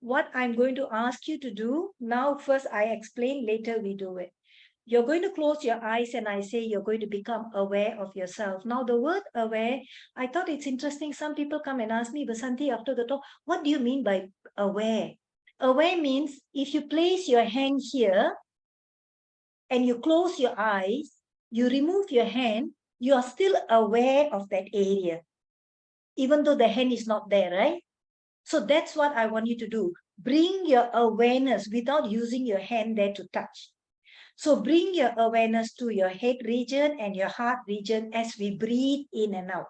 What I'm going to ask you to do now, first I explain, later we do it. You're going to close your eyes and I say you're going to become aware of yourself. Now, the word aware, I thought it's interesting. Some people come and ask me, Vasanthi, after the talk, what do you mean by aware? Aware means if you place your hand here and you close your eyes, you remove your hand, you are still aware of that area. even though the hand is not there, right? So that's what I want you to do. Bring your awareness without using your hand there to touch. So bring your awareness to your head region and your heart region as we breathe in and out.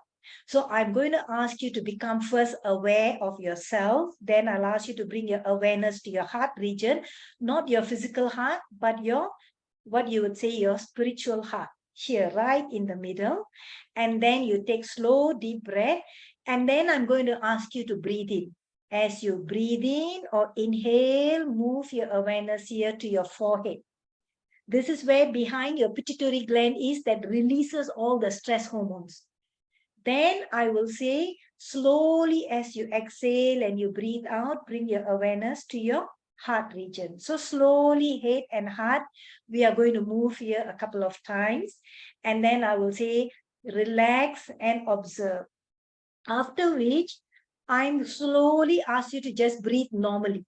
So I'm going to ask you to become first aware of yourself. Then I'll ask you to bring your awareness to your heart region, not your physical heart, but your, what you would say, your spiritual heart here, right in the middle. And then you take slow, deep breath. And then I'm going to ask you to breathe in. As you breathe in or inhale, move your awareness here to your forehead. This is where behind your pituitary gland is that releases all the stress hormones. Then I will say slowly as you exhale and you breathe out, bring your awareness to your heart region. So slowly head and heart, we are going to move here a couple of times. And then I will say relax and observe. After which, I'm slowly ask you to just breathe normally.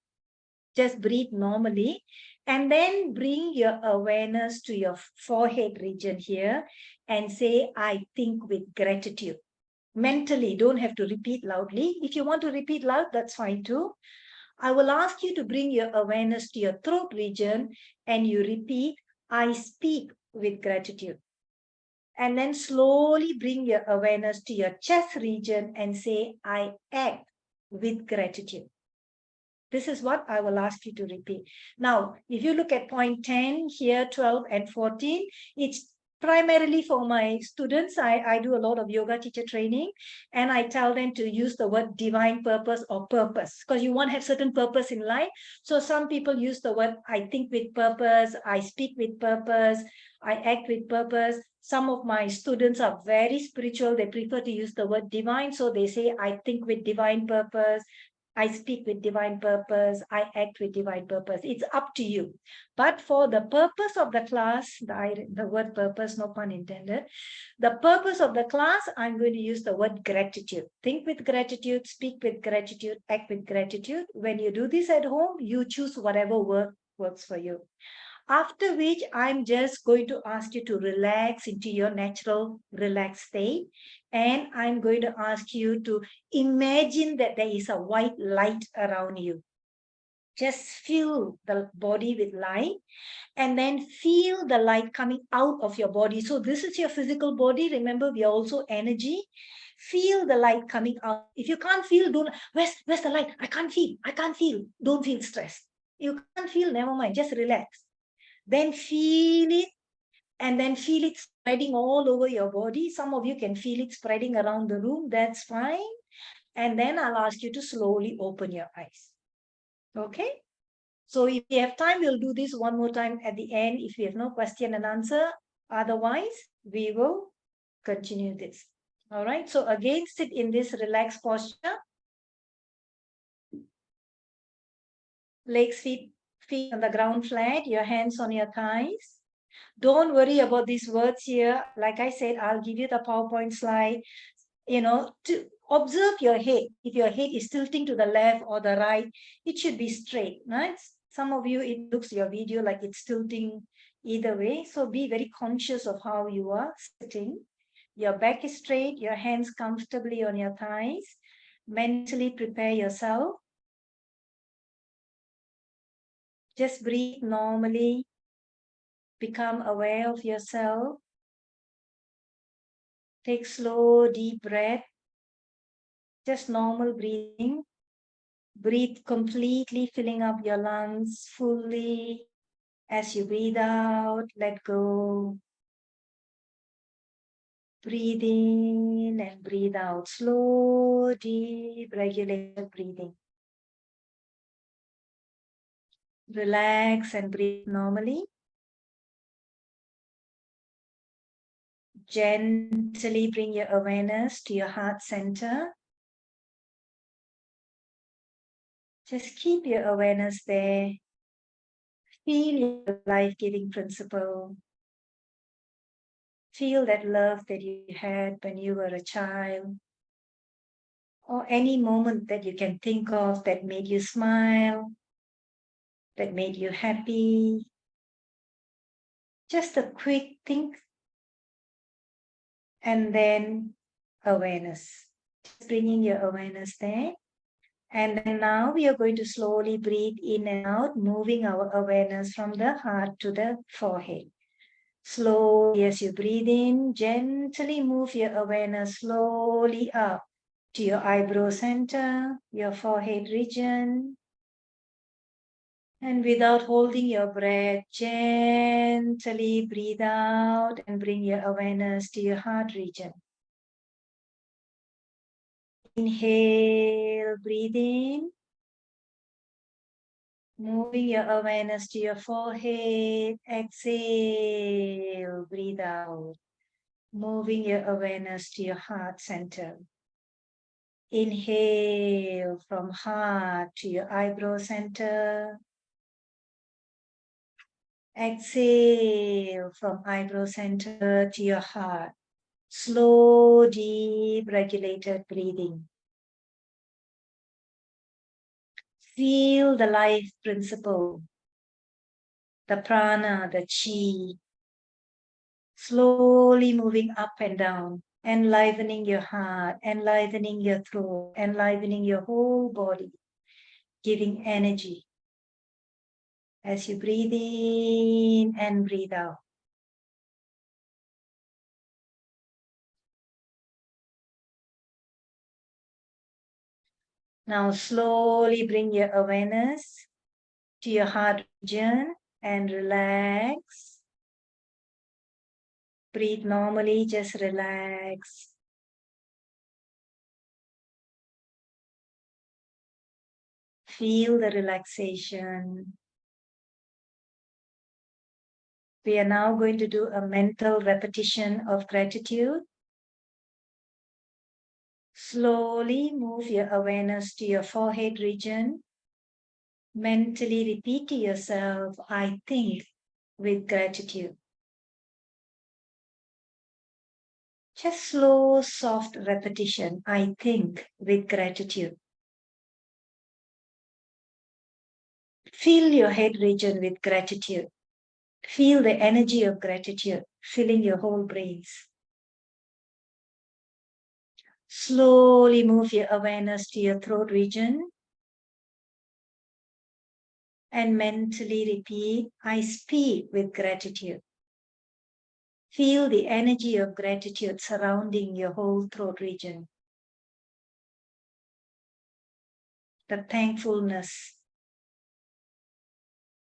Just breathe normally. And then bring your awareness to your forehead region here and say, I think with gratitude. Mentally, don't have to repeat loudly. If you want to repeat loud, that's fine too. I will ask you to bring your awareness to your throat region and you repeat, I speak with gratitude. And then slowly bring your awareness to your chest region and say, I act with gratitude. This is what I will ask you to repeat. Now, if you look at point 10 here, 12 and 14, it's primarily for my students. I do a lot of yoga teacher training and I tell them to use the word divine purpose or purpose because you want to have certain purpose in life. So some people use the word I think with purpose, I speak with purpose, I act with purpose. Some of my students are very spiritual. They prefer to use the word divine. So they say, I think with divine purpose, I speak with divine purpose, I act with divine purpose. It's up to you. But for the purpose of the class, the word purpose, no pun intended, the purpose of the class, I'm going to use the word gratitude. Think with gratitude, speak with gratitude, act with gratitude. When you do this at home, you choose whatever works for you. After which, I'm just going to ask you to relax into your natural relaxed state. And I'm going to ask you to imagine that there is a white light around you. Just fill the body with light and then feel the light coming out of your body. So this is your physical body. Remember, we are also energy. Feel the light coming out. If you can't feel, don't, where's the light? I can't feel. Don't feel stressed. You can't feel, never mind, just relax. Then feel it and then feel it spreading all over your body. Some of you can feel it spreading around the room. That's fine. And then I'll ask you to slowly open your eyes. Okay? So if we have time, we'll do this one more time at the end if we have no question and answer. Otherwise, we will continue this. All right? So again, sit in this relaxed posture. Legs, feet on the ground flat, your hands on your thighs. Don't worry about these words here. Like I said, I'll give you the PowerPoint slide, to observe your head. If your head is tilting to the left or the right, it should be straight, right? Some of you, it looks your video like it's tilting either way. So be very conscious of how you are sitting. Your back is straight, your hands comfortably on your thighs. Mentally prepare yourself. Just breathe normally. Become aware of yourself. Take slow, deep breath. Just normal breathing. Breathe completely, filling up your lungs fully. As you breathe out, let go. Breathe in and breathe out. Slow, deep, regulated breathing. Relax and breathe normally. Gently bring your awareness to your heart center. Just keep your awareness there. Feel your life-giving principle. Feel that love that you had when you were a child. Or any moment that you can think of that made you smile, that made you happy. Just a quick think and then awareness. Bringing your awareness there. And then now we are going to slowly breathe in and out, moving our awareness from the heart to the forehead. Slowly as you breathe in, gently move your awareness slowly up to your eyebrow center, your forehead region. And without holding your breath, gently breathe out and bring your awareness to your heart region. Inhale, breathe in. Moving your awareness to your forehead. Exhale, breathe out. Moving your awareness to your heart center. Inhale from heart to your eyebrow center. Exhale from eyebrow center to your heart. Slow, deep, regulated breathing. Feel the life principle, the prana, the chi, slowly moving up and down, enlivening your heart, enlivening your throat, enlivening your whole body, giving energy as you breathe in and breathe out. Now slowly bring your awareness to your heart region and relax. Breathe normally, just relax. Feel the relaxation. We are now going to do a mental repetition of gratitude. Slowly move your awareness to your forehead region. Mentally repeat to yourself, I think with gratitude. Just slow, soft repetition, I think with gratitude. Fill your head region with gratitude. Feel the energy of gratitude filling your whole brains. Slowly move your awareness to your throat region and mentally repeat, I speak with gratitude. Feel the energy of gratitude surrounding your whole throat region. The thankfulness,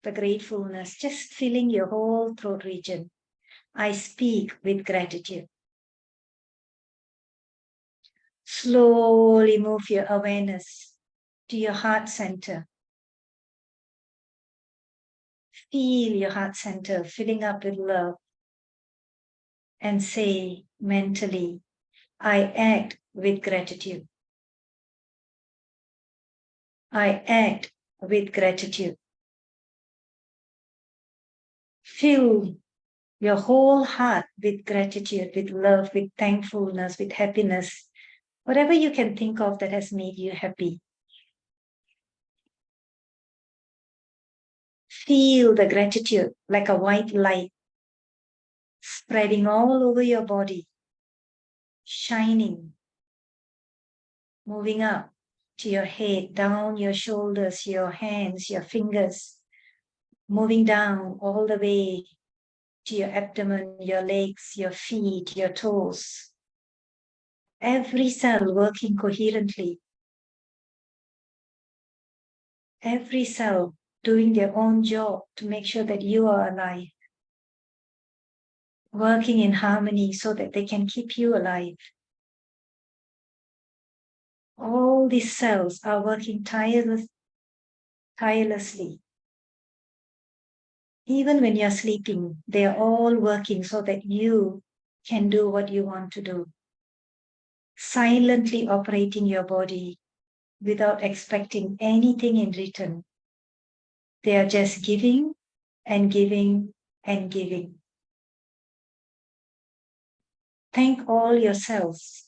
the gratefulness, just filling your whole throat region. I speak with gratitude. Slowly move your awareness to your heart center. Feel your heart center filling up with love. And say mentally, I act with gratitude. I act with gratitude. Fill your whole heart with gratitude, with love, with thankfulness, with happiness, whatever you can think of that has made you happy. Feel the gratitude like a white light spreading all over your body, shining, moving up to your head, down your shoulders, your hands, your fingers, moving down all the way to your abdomen, your legs, your feet, your toes. Every cell working coherently. Every cell doing their own job to make sure that you are alive. Working in harmony so that they can keep you alive. All these cells are working tirelessly. Even when you're sleeping, they are all working so that you can do what you want to do. Silently operating your body without expecting anything in return. They are just giving and giving and giving. Thank all your cells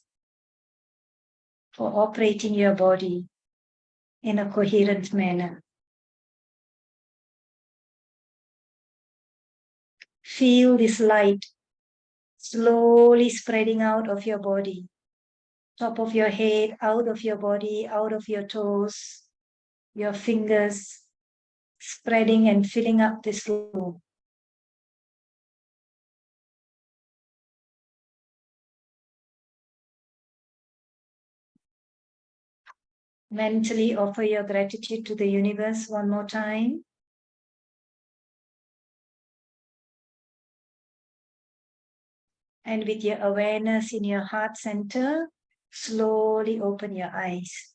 for operating your body in a coherent manner. Feel this light slowly spreading out of your body, top of your head, out of your body, out of your toes, your fingers, spreading and filling up this room. Mentally offer your gratitude to the universe one more time. And with your awareness in your heart center, slowly open your eyes.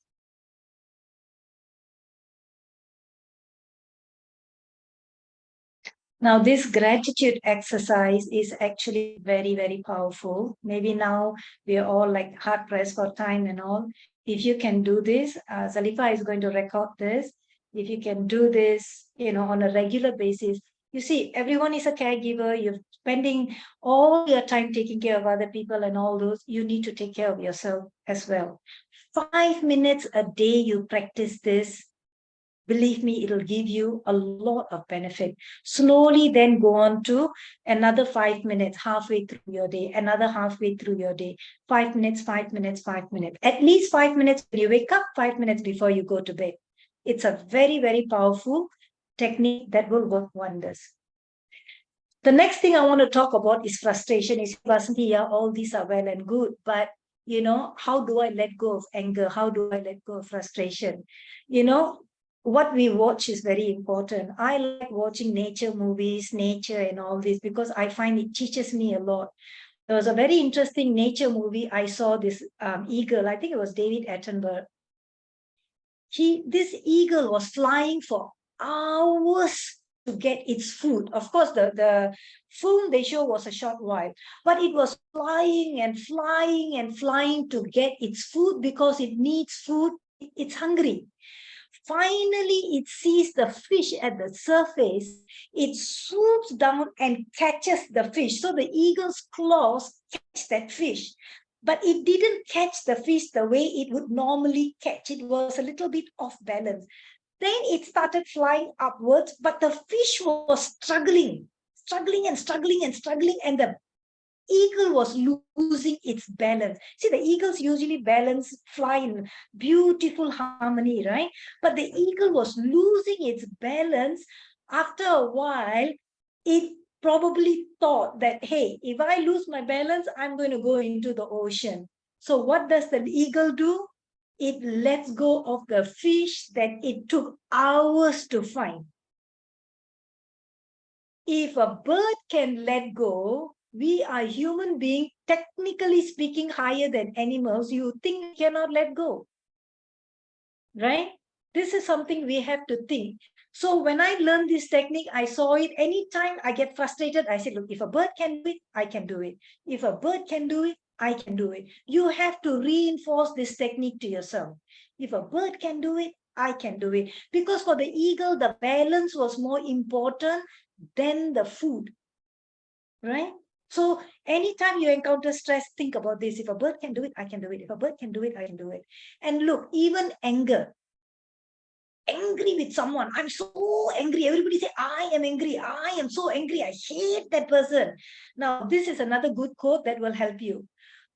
Now, this gratitude exercise is actually very, very powerful. Maybe now we are all like hard pressed for time and all. If you can do this, Zalifa is going to record this. If you can do this, on a regular basis, you see, everyone is a caregiver. You're spending all your time taking care of other people and all those. You need to take care of yourself as well. 5 minutes a day, you practice this. Believe me, it'll give you a lot of benefit. Slowly then go on to another 5 minutes halfway through your day, another halfway through your day. 5 minutes, 5 minutes, 5 minutes. At least 5 minutes when you wake up, 5 minutes before you go to bed. It's a very, very powerful technique that will work wonders. The next thing I want to talk about is frustration. Is Vasanthi, yeah, all these are well and good, but how do I let go of anger? How do I let go of frustration? What we watch is very important. I like watching nature movies, nature and all this because I find it teaches me a lot. There was a very interesting nature movie. I saw this eagle. I think it was David Attenborough. This eagle was flying for hours to get its food. Of course, the film they show was a short while, but it was flying and flying and flying to get its food because it needs food. It's hungry. Finally, it sees the fish at the surface. It swoops down and catches the fish. So the eagle's claws catch that fish. But it didn't catch the fish the way it would normally catch. It was a little bit off balance. Then it started flying upwards, but the fish was struggling and struggling and struggling, and the eagle was losing its balance. See, the eagles usually fly in beautiful harmony, right? But the eagle was losing its balance. After a while, it probably thought that, hey, if I lose my balance, I'm going to go into the ocean. So what does the eagle do? It lets go of the fish that it took hours to find. If a bird can let go, we are human beings, technically speaking, higher than animals. You think we cannot let go, right? This is something we have to think. So when I learned this technique, I saw it. Anytime I get frustrated, I say, look, if a bird can do it, I can do it. If a bird can do it, I can do it. You have to reinforce this technique to yourself. If a bird can do it, I can do it. Because for the eagle, the balance was more important than the food, right? So anytime you encounter stress, think about this. If a bird can do it, I can do it. If a bird can do it, I can do it. And look, even anger, angry with someone. I'm so angry. Everybody say, I am angry. I am so angry. I hate that person. Now, this is another good quote that will help you.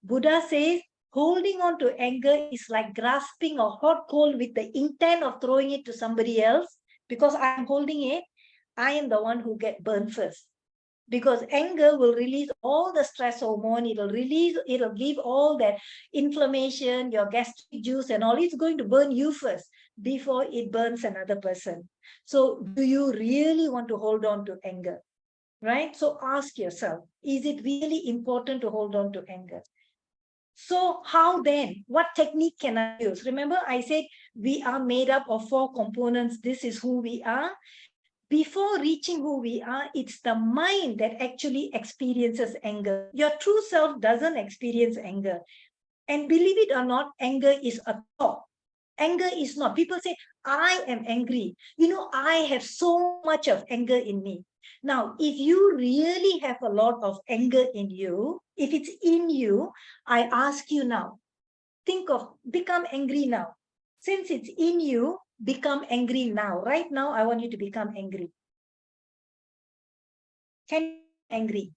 Buddha says, holding on to anger is like grasping a hot coal with the intent of throwing it to somebody else. Because I'm holding it, I am the one who get burned first. Because anger will release all the stress hormone, it'll give all that inflammation, your gastric juice and all. It's going to burn you first before it burns another person. So do you really want to hold on to anger? Right? So ask yourself, is it really important to hold on to anger? So how then? What technique can I use? Remember, I said we are made up of 4 components. This is who we are. Before reaching who we are, it's the mind that actually experiences anger. Your true self doesn't experience anger. And believe it or not, anger is a thought. Anger is not. People say, I am angry. I have so much of anger in me. Now, if you really have a lot of anger in you, if it's in you, I ask you now, become angry now. Since it's in you, become angry now. Right now, I want you to become angry. Can you be angry?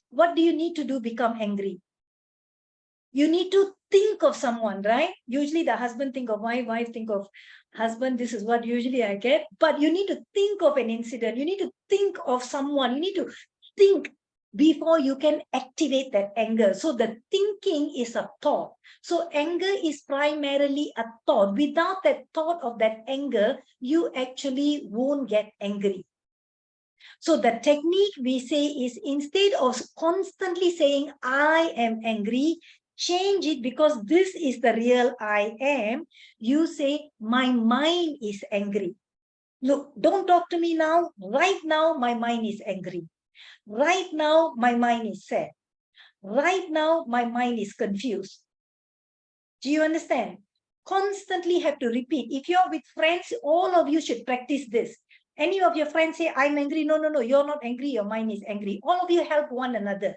What do you need to do? Become angry. You need to think of someone, right? Usually the husband think of wife think of husband. This is what usually I get. But you need to think of an incident. You need to think of someone. You need to think before you can activate that anger. So the thinking is a thought. So anger is primarily a thought. Without that thought of that anger, you actually won't get angry. So the technique we say is, instead of constantly saying, I am angry, change it, because this is the real I am. You say, my mind is angry. Look, don't talk to me now. Right now, my mind is angry. Right now, my mind is sad. Right now, my mind is confused. Do you understand? Constantly have to repeat. If you're with friends, all of you should practice this. Any of your friends say, I'm angry. No, no, no, you're not angry. Your mind is angry. All of you help one another.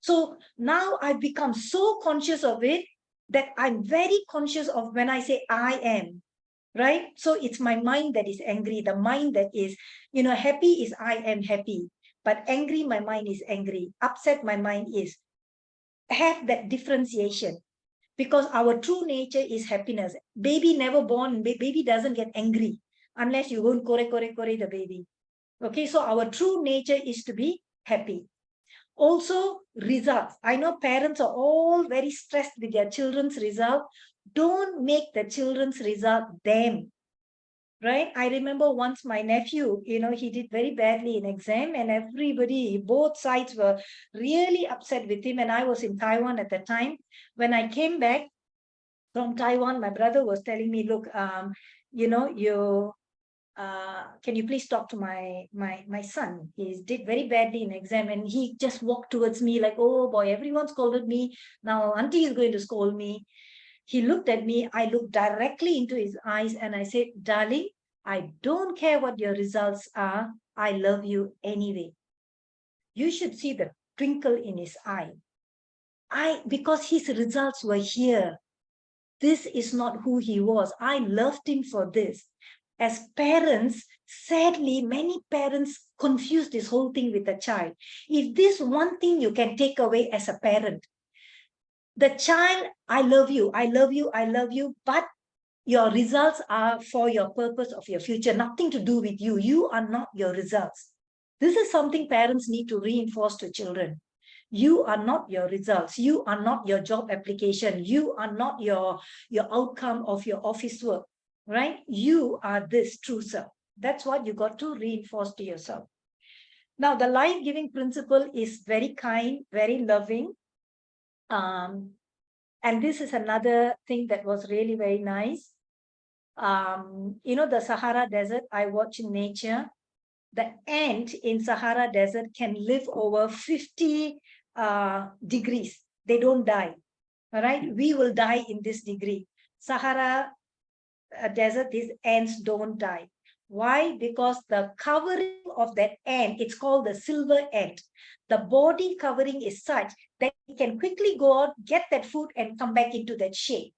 So now I've become so conscious of it that I'm very conscious of when I say I am, right? So it's my mind that is angry. The mind that is, happy is I am happy. But angry, my mind is angry. Upset, my mind is. Have that differentiation. Because our true nature is happiness. Baby never born, baby doesn't get angry unless you go and kore the baby. Okay, so our true nature is to be happy. Also, results. I know parents are all very stressed with their children's result. Don't make the children's result them. Right? I remember once my nephew, he did very badly in exam, and everybody, both sides were really upset with him. And I was in Taiwan at the time. When I came back from Taiwan, my brother was telling me, look, can you please talk to my son? He did very badly in exam, and he just walked towards me like, oh boy, everyone scolded me. Now auntie is going to scold me. He looked at me. I looked directly into his eyes and I said, darling, I don't care what your results are. I love you anyway. You should see the twinkle in his eye. Because his results were here. This is not who he was. I loved him for this. As parents, sadly, many parents confuse this whole thing with a child. If this one thing you can take away as a parent, the child, I love you, I love you, I love you, but your results are for your purpose of your future, nothing to do with you. You are not your results. This is something parents need to reinforce to children. You are not your results. You are not your job application. You are not your outcome of your office work, right? You are this true self. That's what you got to reinforce to yourself. Now, the life-giving principle is very kind, very loving. And this is another thing that was really very nice. The Sahara Desert, I watch in nature. The ant in Sahara Desert can live over 50 degrees. They don't die. All right. We will die in this degree. Sahara Desert, these ants don't die. Why? Because the covering of that ant, it's called the silver ant. The body covering is such that it can quickly go out, get that food, and come back into that shape.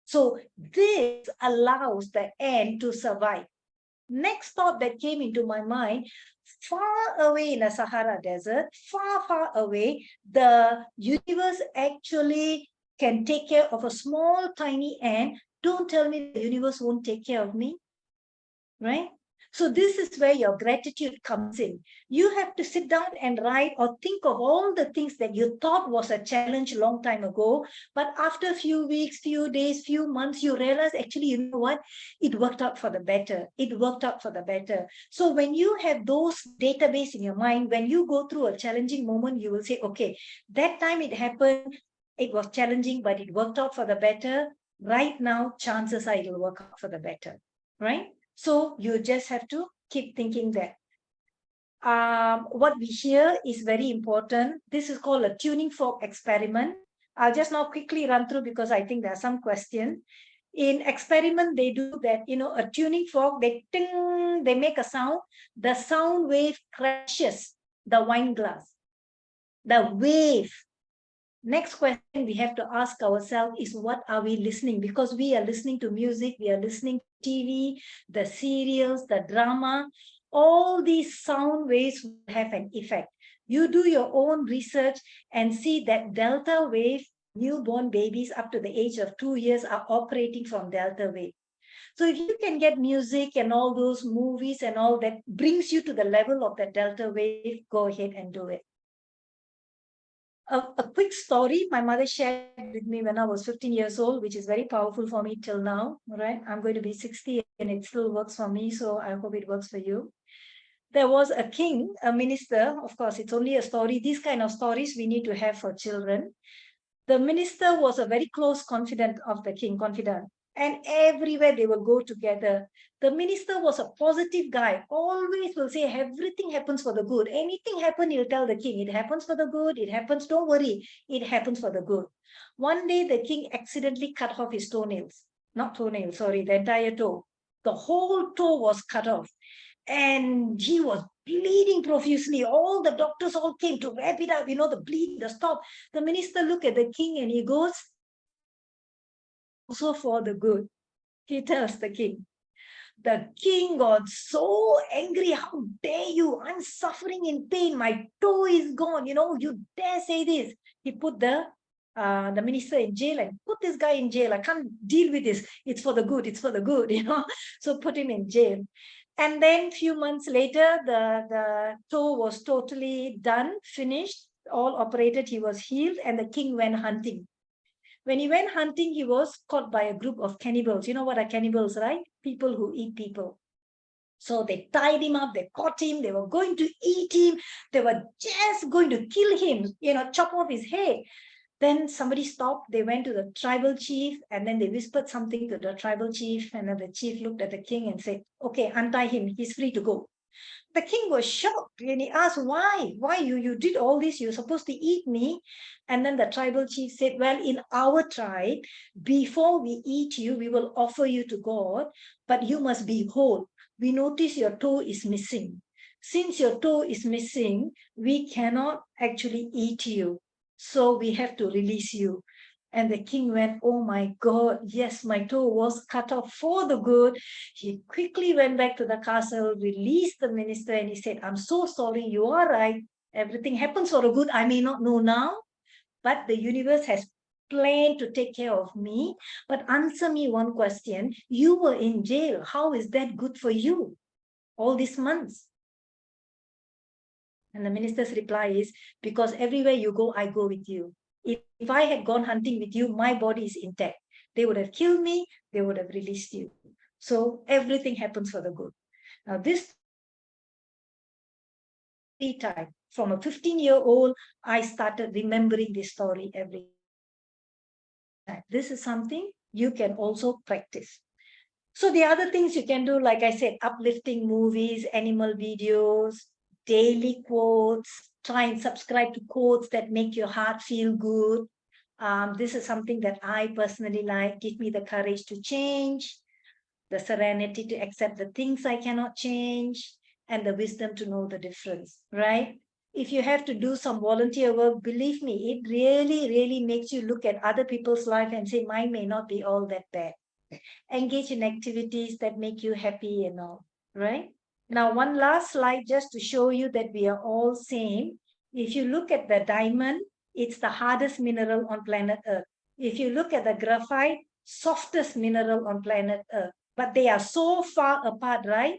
So this allows the ant to survive. Next thought that came into my mind, far away in the Sahara Desert, far away, the universe actually can take care of a small, tiny ant. Don't tell me the universe won't take care of me, right? So this is where your gratitude comes in. You have to sit down and write or think of all the things that you thought was a challenge a long time ago. But after a few weeks, few days, few months, you realize actually, you know what? It worked out for the better. It worked out for the better. So when you have those database in your mind, when you go through a challenging moment, you will say, okay, that time it happened, it was challenging, but it worked out for the better. Right now, chances are it will work out for the better, right? So you just have to keep thinking that. What we hear is very important. This is called a tuning fork experiment. I'll just now quickly run through because I think there are some questions. In experiment, they do that, a tuning fork, they ting, they make a sound. The sound wave crashes the wine glass. The wave. Next question we have to ask ourselves is, what are we listening? Because we are listening to music, we are listening to TV, the serials, the drama. all these sound waves will have an effect. You do your own research and see that delta wave, newborn babies up to the age of 2 years are operating from delta wave. So if you can get music and all those movies and all that brings you to the level of that delta wave, go ahead and do it. A quick story my mother shared with me when I was 15 years old, which is very powerful for me till now, right? I'm going to be 60 and it still works for me, so I hope it works for you. There was a king, a minister. Of course, it's only a story. These kind of stories we need to have for children. The minister was a very close confidant of the king, and everywhere they will go together. The minister was a positive guy, always will say everything happens for the good. Anything happen, he'll tell the king, it happens for the good, it happens, don't worry, it happens for the good. One day, the king accidentally cut off his toenails. Not toenails, sorry, the entire toe. The whole toe was cut off. And he was bleeding profusely. All the doctors all came to wrap it up, the bleed, the stop. The minister looked at the king and he goes, also for the good. He tells the king. The king got so angry. How dare you? I'm suffering in pain. My toe is gone. You dare say this. He put the minister in jail and put this guy in jail. I can't deal with this. It's for the good. It's for the good, So put him in jail. And then few months later, the toe was totally done, finished, all operated. He was healed and the king went hunting. When he went hunting, he was caught by a group of cannibals. You know what are cannibals, right? People who eat people. So they tied him up, they caught him, they were going to eat him, they were just going to kill him, chop off his head. Then somebody stopped, they went to the tribal chief, and then they whispered something to the tribal chief, and then the chief looked at the king and said, okay, untie him, he's free to go. The king was shocked and he asked, why you did all this, you're supposed to eat me. And then the tribal chief said, well, in our tribe, before we eat you, we will offer you to God, but you must be whole. We notice your toe is missing. Since your toe is missing, we cannot actually eat you, so we have to release you. And the king went, oh my God, yes, my toe was cut off for the good. He quickly went back to the castle, released the minister, and he said, I'm so sorry, you are right. Everything happens for a good. I may not know now, but the universe has planned to take care of me. But answer me one question. You were in jail. How is that good for you all these months? And the minister's reply is, because everywhere you go, I go with you. If I had gone hunting with you, my body is intact. They would have killed me, they would have released you. So everything happens for the good. Now this time, from a 15-year-old, I started remembering this story every time. This is something you can also practice. So the other things you can do, like I said, uplifting movies, animal videos, daily quotes, try and subscribe to quotes that make your heart feel good. This is something that I personally like. Give me the courage to change, the serenity to accept the things I cannot change, and the wisdom to know the difference, right? If you have to do some volunteer work, believe me, it really, really makes you look at other people's life and say, mine may not be all that bad. Engage in activities that make you happy and all, right? Now, one last slide just to show you that we are all same. If you look at the diamond, it's the hardest mineral on planet Earth. If you look at the graphite, softest mineral on planet Earth. But they are so far apart, right?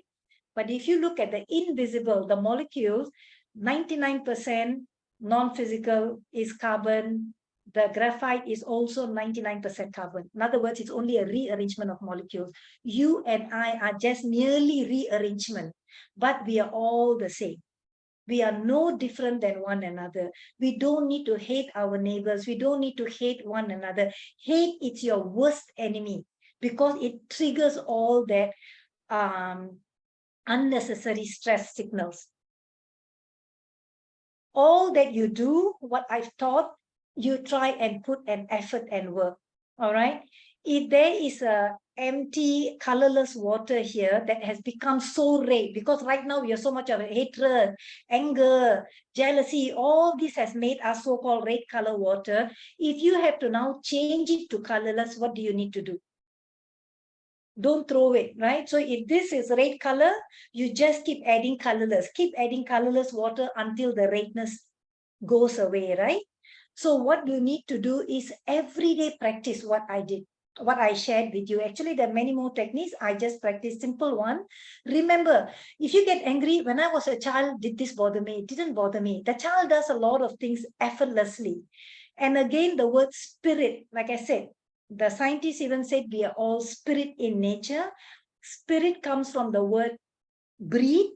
But if you look at the invisible, the molecules, 99% non-physical is carbon. The graphite is also 99% carbon. In other words, it's only a rearrangement of molecules. You and I are just merely rearrangement, but we are all the same. We are no different than one another. We don't need to hate our neighbors. We don't need to hate one another. Hate, it's your worst enemy because it triggers all that unnecessary stress signals. All that you do, what I've taught, you try and put an effort and work. All right. If there is a empty, colorless water here that has become so red, because right now we have so much of hatred, anger, jealousy, all this has made us so-called red color water. If you have to now change it to colorless, what do you need to do? Don't throw it, right? So if this is red color, you just keep adding colorless water until the redness goes away, right? So what you need to do is everyday practice what I did, what I shared with you. Actually, there are many more techniques. I just practice simple one. Remember, if you get angry, when I was a child, did this bother me? It didn't bother me. The child does a lot of things effortlessly. And again, the word spirit, like I said, the scientists even said we are all spirit in nature. Spirit comes from the word breathe.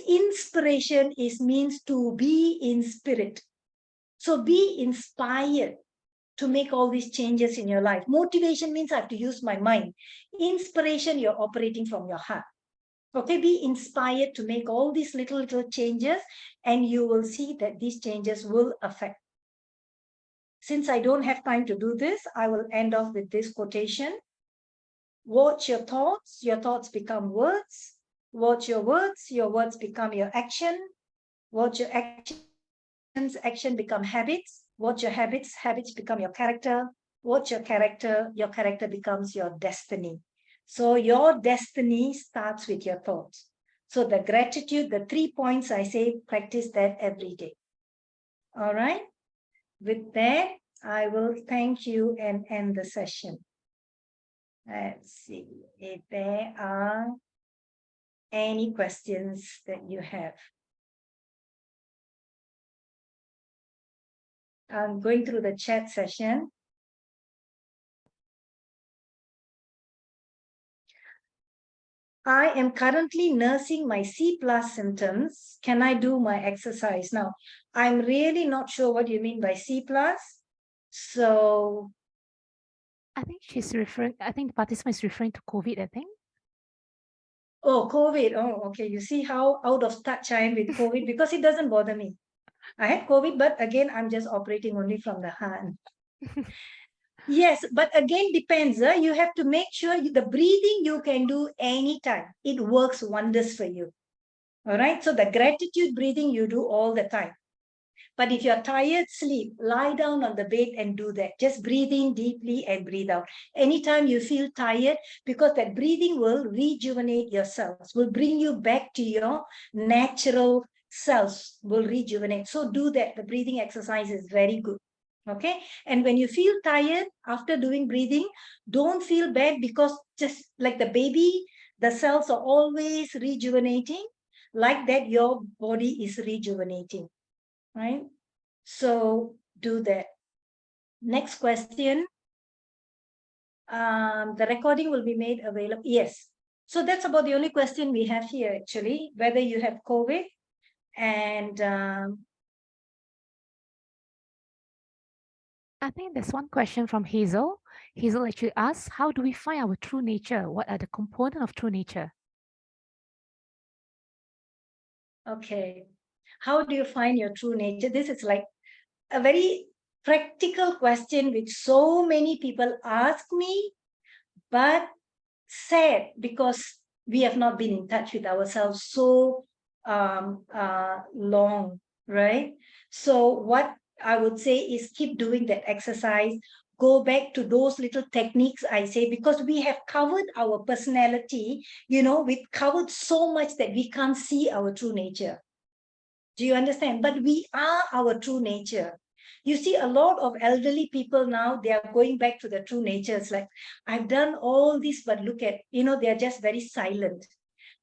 Inspiration is means to be in spirit. So be inspired to make all these changes in your life. Motivation means I have to use my mind. Inspiration, you're operating from your heart. Okay, be inspired to make all these little changes, and you will see that these changes will affect. Since I don't have time to do this, I will end off with this quotation. Watch your thoughts become words. Watch your words become your action. Watch your action become habits. Watch your habits become your character. Watch your character becomes your destiny. So your destiny starts with your thoughts. So the gratitude, the 3 points I say, practice that every day. All right. With that, I will thank you and end the session. Let's see if there are any questions that you have. I'm going through the chat session. I am currently nursing my C+ symptoms. Can I do my exercise? Now, I'm really not sure what you mean by C+. So I think the participant is referring to COVID, I think. oh, COVID. Oh, okay. You see how out of touch I am with COVID because it doesn't bother me. I had COVID, but again, I'm just operating only from the hand. Yes, but again, depends. You have to make sure the breathing you can do anytime. It works wonders for you. All right. So the gratitude breathing you do all the time. But if you're tired, sleep, lie down on the bed and do that. Just breathe in deeply and breathe out. Anytime you feel tired, because that breathing will rejuvenate your cells, will bring you back to your natural cells, will rejuvenate. So do that. The breathing exercise is very good. Okay. And when you feel tired after doing breathing, don't feel bad because just like the baby, the cells are always rejuvenating. Like that, your body is rejuvenating. Right? So do that. Next question. The recording will be made available. Yes. So that's about the only question we have here, actually, whether you have COVID. And I think there's one question from Hazel. Hazel actually asks, how do we find our true nature? What are the components of true nature? okay, how do you find your true nature? This is like a very practical question which so many people ask me, but sad because we have not been in touch with ourselves so long, right? So what I would say is keep doing that exercise. Go back to those little techniques I say, because we have covered our personality, we've covered so much that we can't see our true nature. Do you understand? But we are our true nature. You see, a lot of elderly people now, they are going back to their true nature. It's like, I've done all this, but look at, they're just very silent.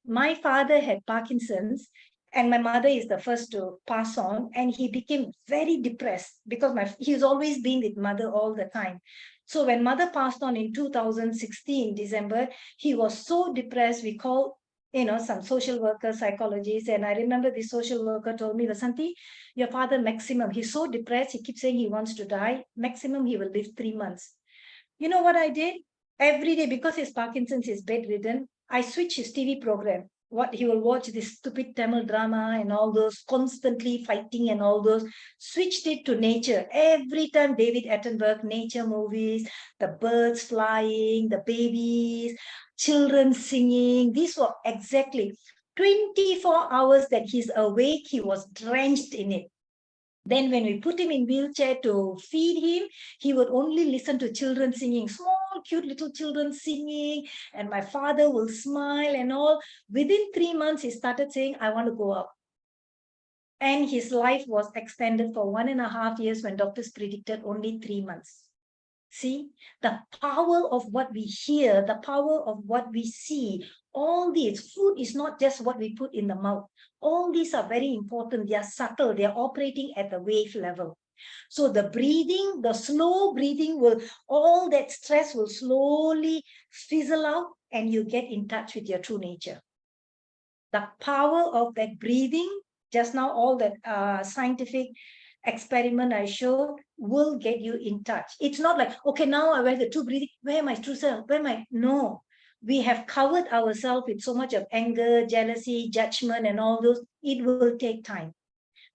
My father had Parkinson's, and my mother is the first to pass on, and he became very depressed because he's always been with mother all the time. So when mother passed on in 2016 December, he was so depressed. We called some social workers, psychologists, and I remember the social worker told me, Vasanthi, your father maximum, he's so depressed, he keeps saying he wants to die, maximum he will live 3 months. You know what I did? Every day, because his Parkinson's is bedridden, I switch his TV program. What he will watch this stupid Tamil drama and all those, constantly fighting and all those. Switched it to nature. Every time David Attenborough, nature movies, the birds flying, the babies, children singing. These were exactly 24 hours that he's awake. He was drenched in it. Then when we put him in wheelchair to feed him, he would only listen to children singing, small small, cute little children singing, and my father will smile and all. Within 3 months, he started saying, I want to go out. And his life was extended for 1.5 years when doctors predicted only 3 months. See, the power of what we hear, the power of what we see, all these, food is not just what we put in the mouth. All these are very important. They are subtle. They are operating at the wave level. So the breathing, the slow breathing will, all that stress will slowly fizzle out and you get in touch with your true nature. The power of that breathing, just now all that scientific experiment I showed will get you in touch. It's not like, okay, now I wear the true breathing, where my true self, where my, no. We have covered ourselves with so much of anger, jealousy, judgment, and all those. It will take time.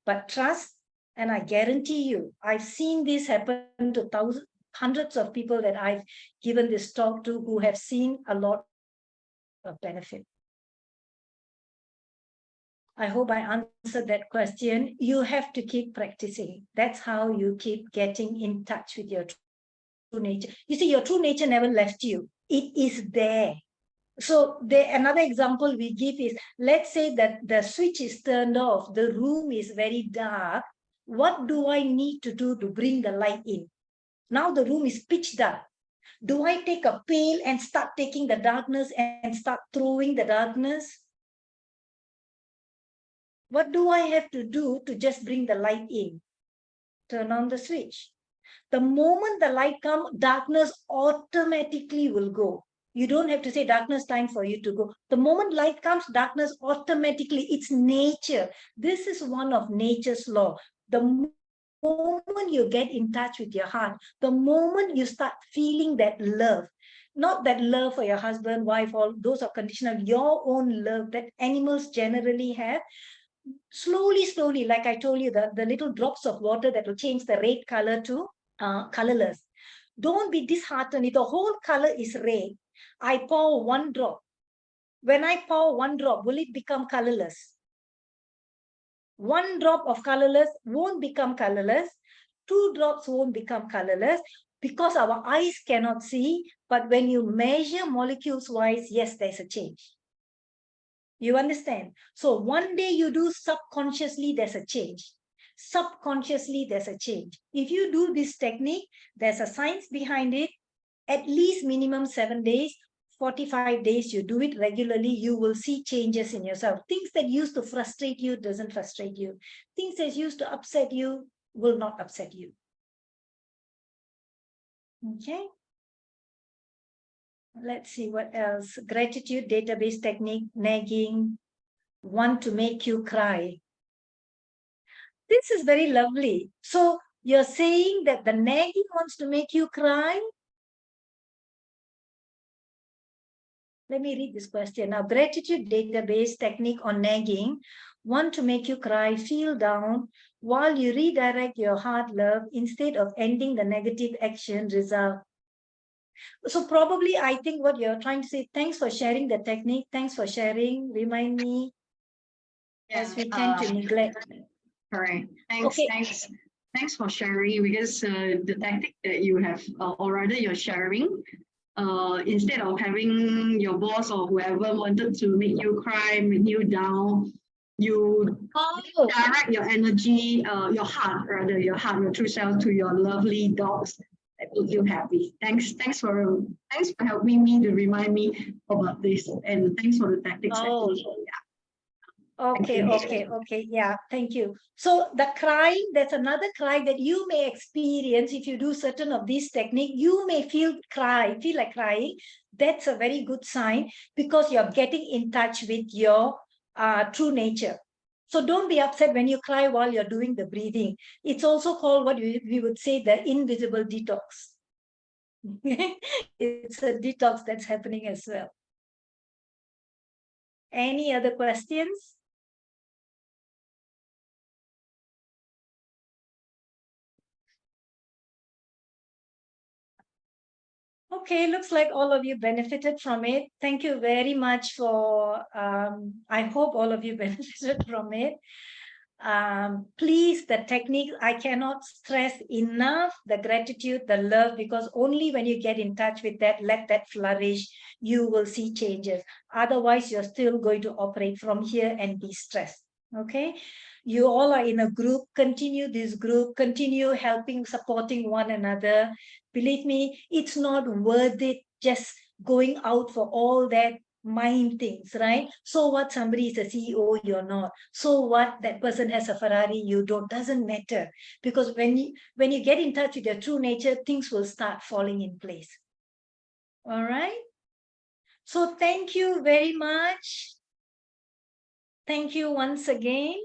But trust, and I guarantee you, I've seen this happen to thousands, hundreds of people that I've given this talk to who have seen a lot of benefit. I hope I answered that question. You have to keep practicing. That's how you keep getting in touch with your true nature. You see, your true nature never left you. It is there. So another example we give is, let's say that the switch is turned off, the room is very dark. What do I need to do to bring the light in? Now the room is pitch dark. Do I take a pail and start taking the darkness and start throwing the darkness? What do I have to do to just bring the light in? Turn on the switch. The moment the light comes, darkness automatically will go. You don't have to say darkness time for you to go. The moment light comes, darkness automatically, it's nature. This is one of nature's law. The moment you get in touch with your heart, the moment you start feeling that love, not that love for your husband, wife, all those are conditional, your own love that animals generally have, slowly, like I told you, the little drops of water that will change the red color to colorless. Don't be disheartened. If the whole color is red, I pour one drop. When I pour one drop, will it become colorless? One drop of colorless won't become colorless. 2 drops won't become colorless because our eyes cannot see. But when you measure molecules wise, yes, there's a change. You understand? So one day you do subconsciously, there's a change. Subconsciously, there's a change. If you do this technique, there's a science behind it. At least minimum 7 days, 45 days, you do it regularly, you will see changes in yourself. Things that used to frustrate you doesn't frustrate you. Things that used to upset you will not upset you. Okay. Let's see what else. Gratitude, database technique, nagging, want to make you cry. This is very lovely. So you're saying that the nagging wants to make you cry? Let me read this question. Now, gratitude database technique on nagging, want to make you cry, feel down, while you redirect your heart love instead of ending the negative action result. So probably I think what you're trying to say, thanks for sharing the technique. Thanks for sharing. Remind me, as we tend to neglect. Correct. Thanks for sharing, because the tactic that you have already you're sharing, instead of having your boss or whoever wanted to make you cry, make you down, you direct your energy, your true self to your lovely dogs that make you happy. Thanks for helping me to remind me about this, and thanks for the tactics. Okay. Yeah, thank you. So the crying, that's another cry that you may experience if you do certain of these techniques. You may feel like crying. That's a very good sign because you're getting in touch with your true nature. So don't be upset when you cry while you're doing the breathing. It's also called what we would say the invisible detox. It's a detox that's happening as well. Any other questions? Okay, looks like all of you benefited from it. Thank you very much for, I hope all of you benefited from it. Please, the technique, I cannot stress enough the gratitude, the love, because only when you get in touch with that, let that flourish, you will see changes. Otherwise, you're still going to operate from here and be stressed. Okay, you all are in a group, continue this group, continue helping, supporting one another. Believe me, it's not worth it just going out for all that mind things, right? So what, somebody is a CEO, you're not. So what, that person has a Ferrari, you don't. Doesn't matter, because when you get in touch with your true nature, things will start falling in place. All right, so thank you very much. Thank you once again.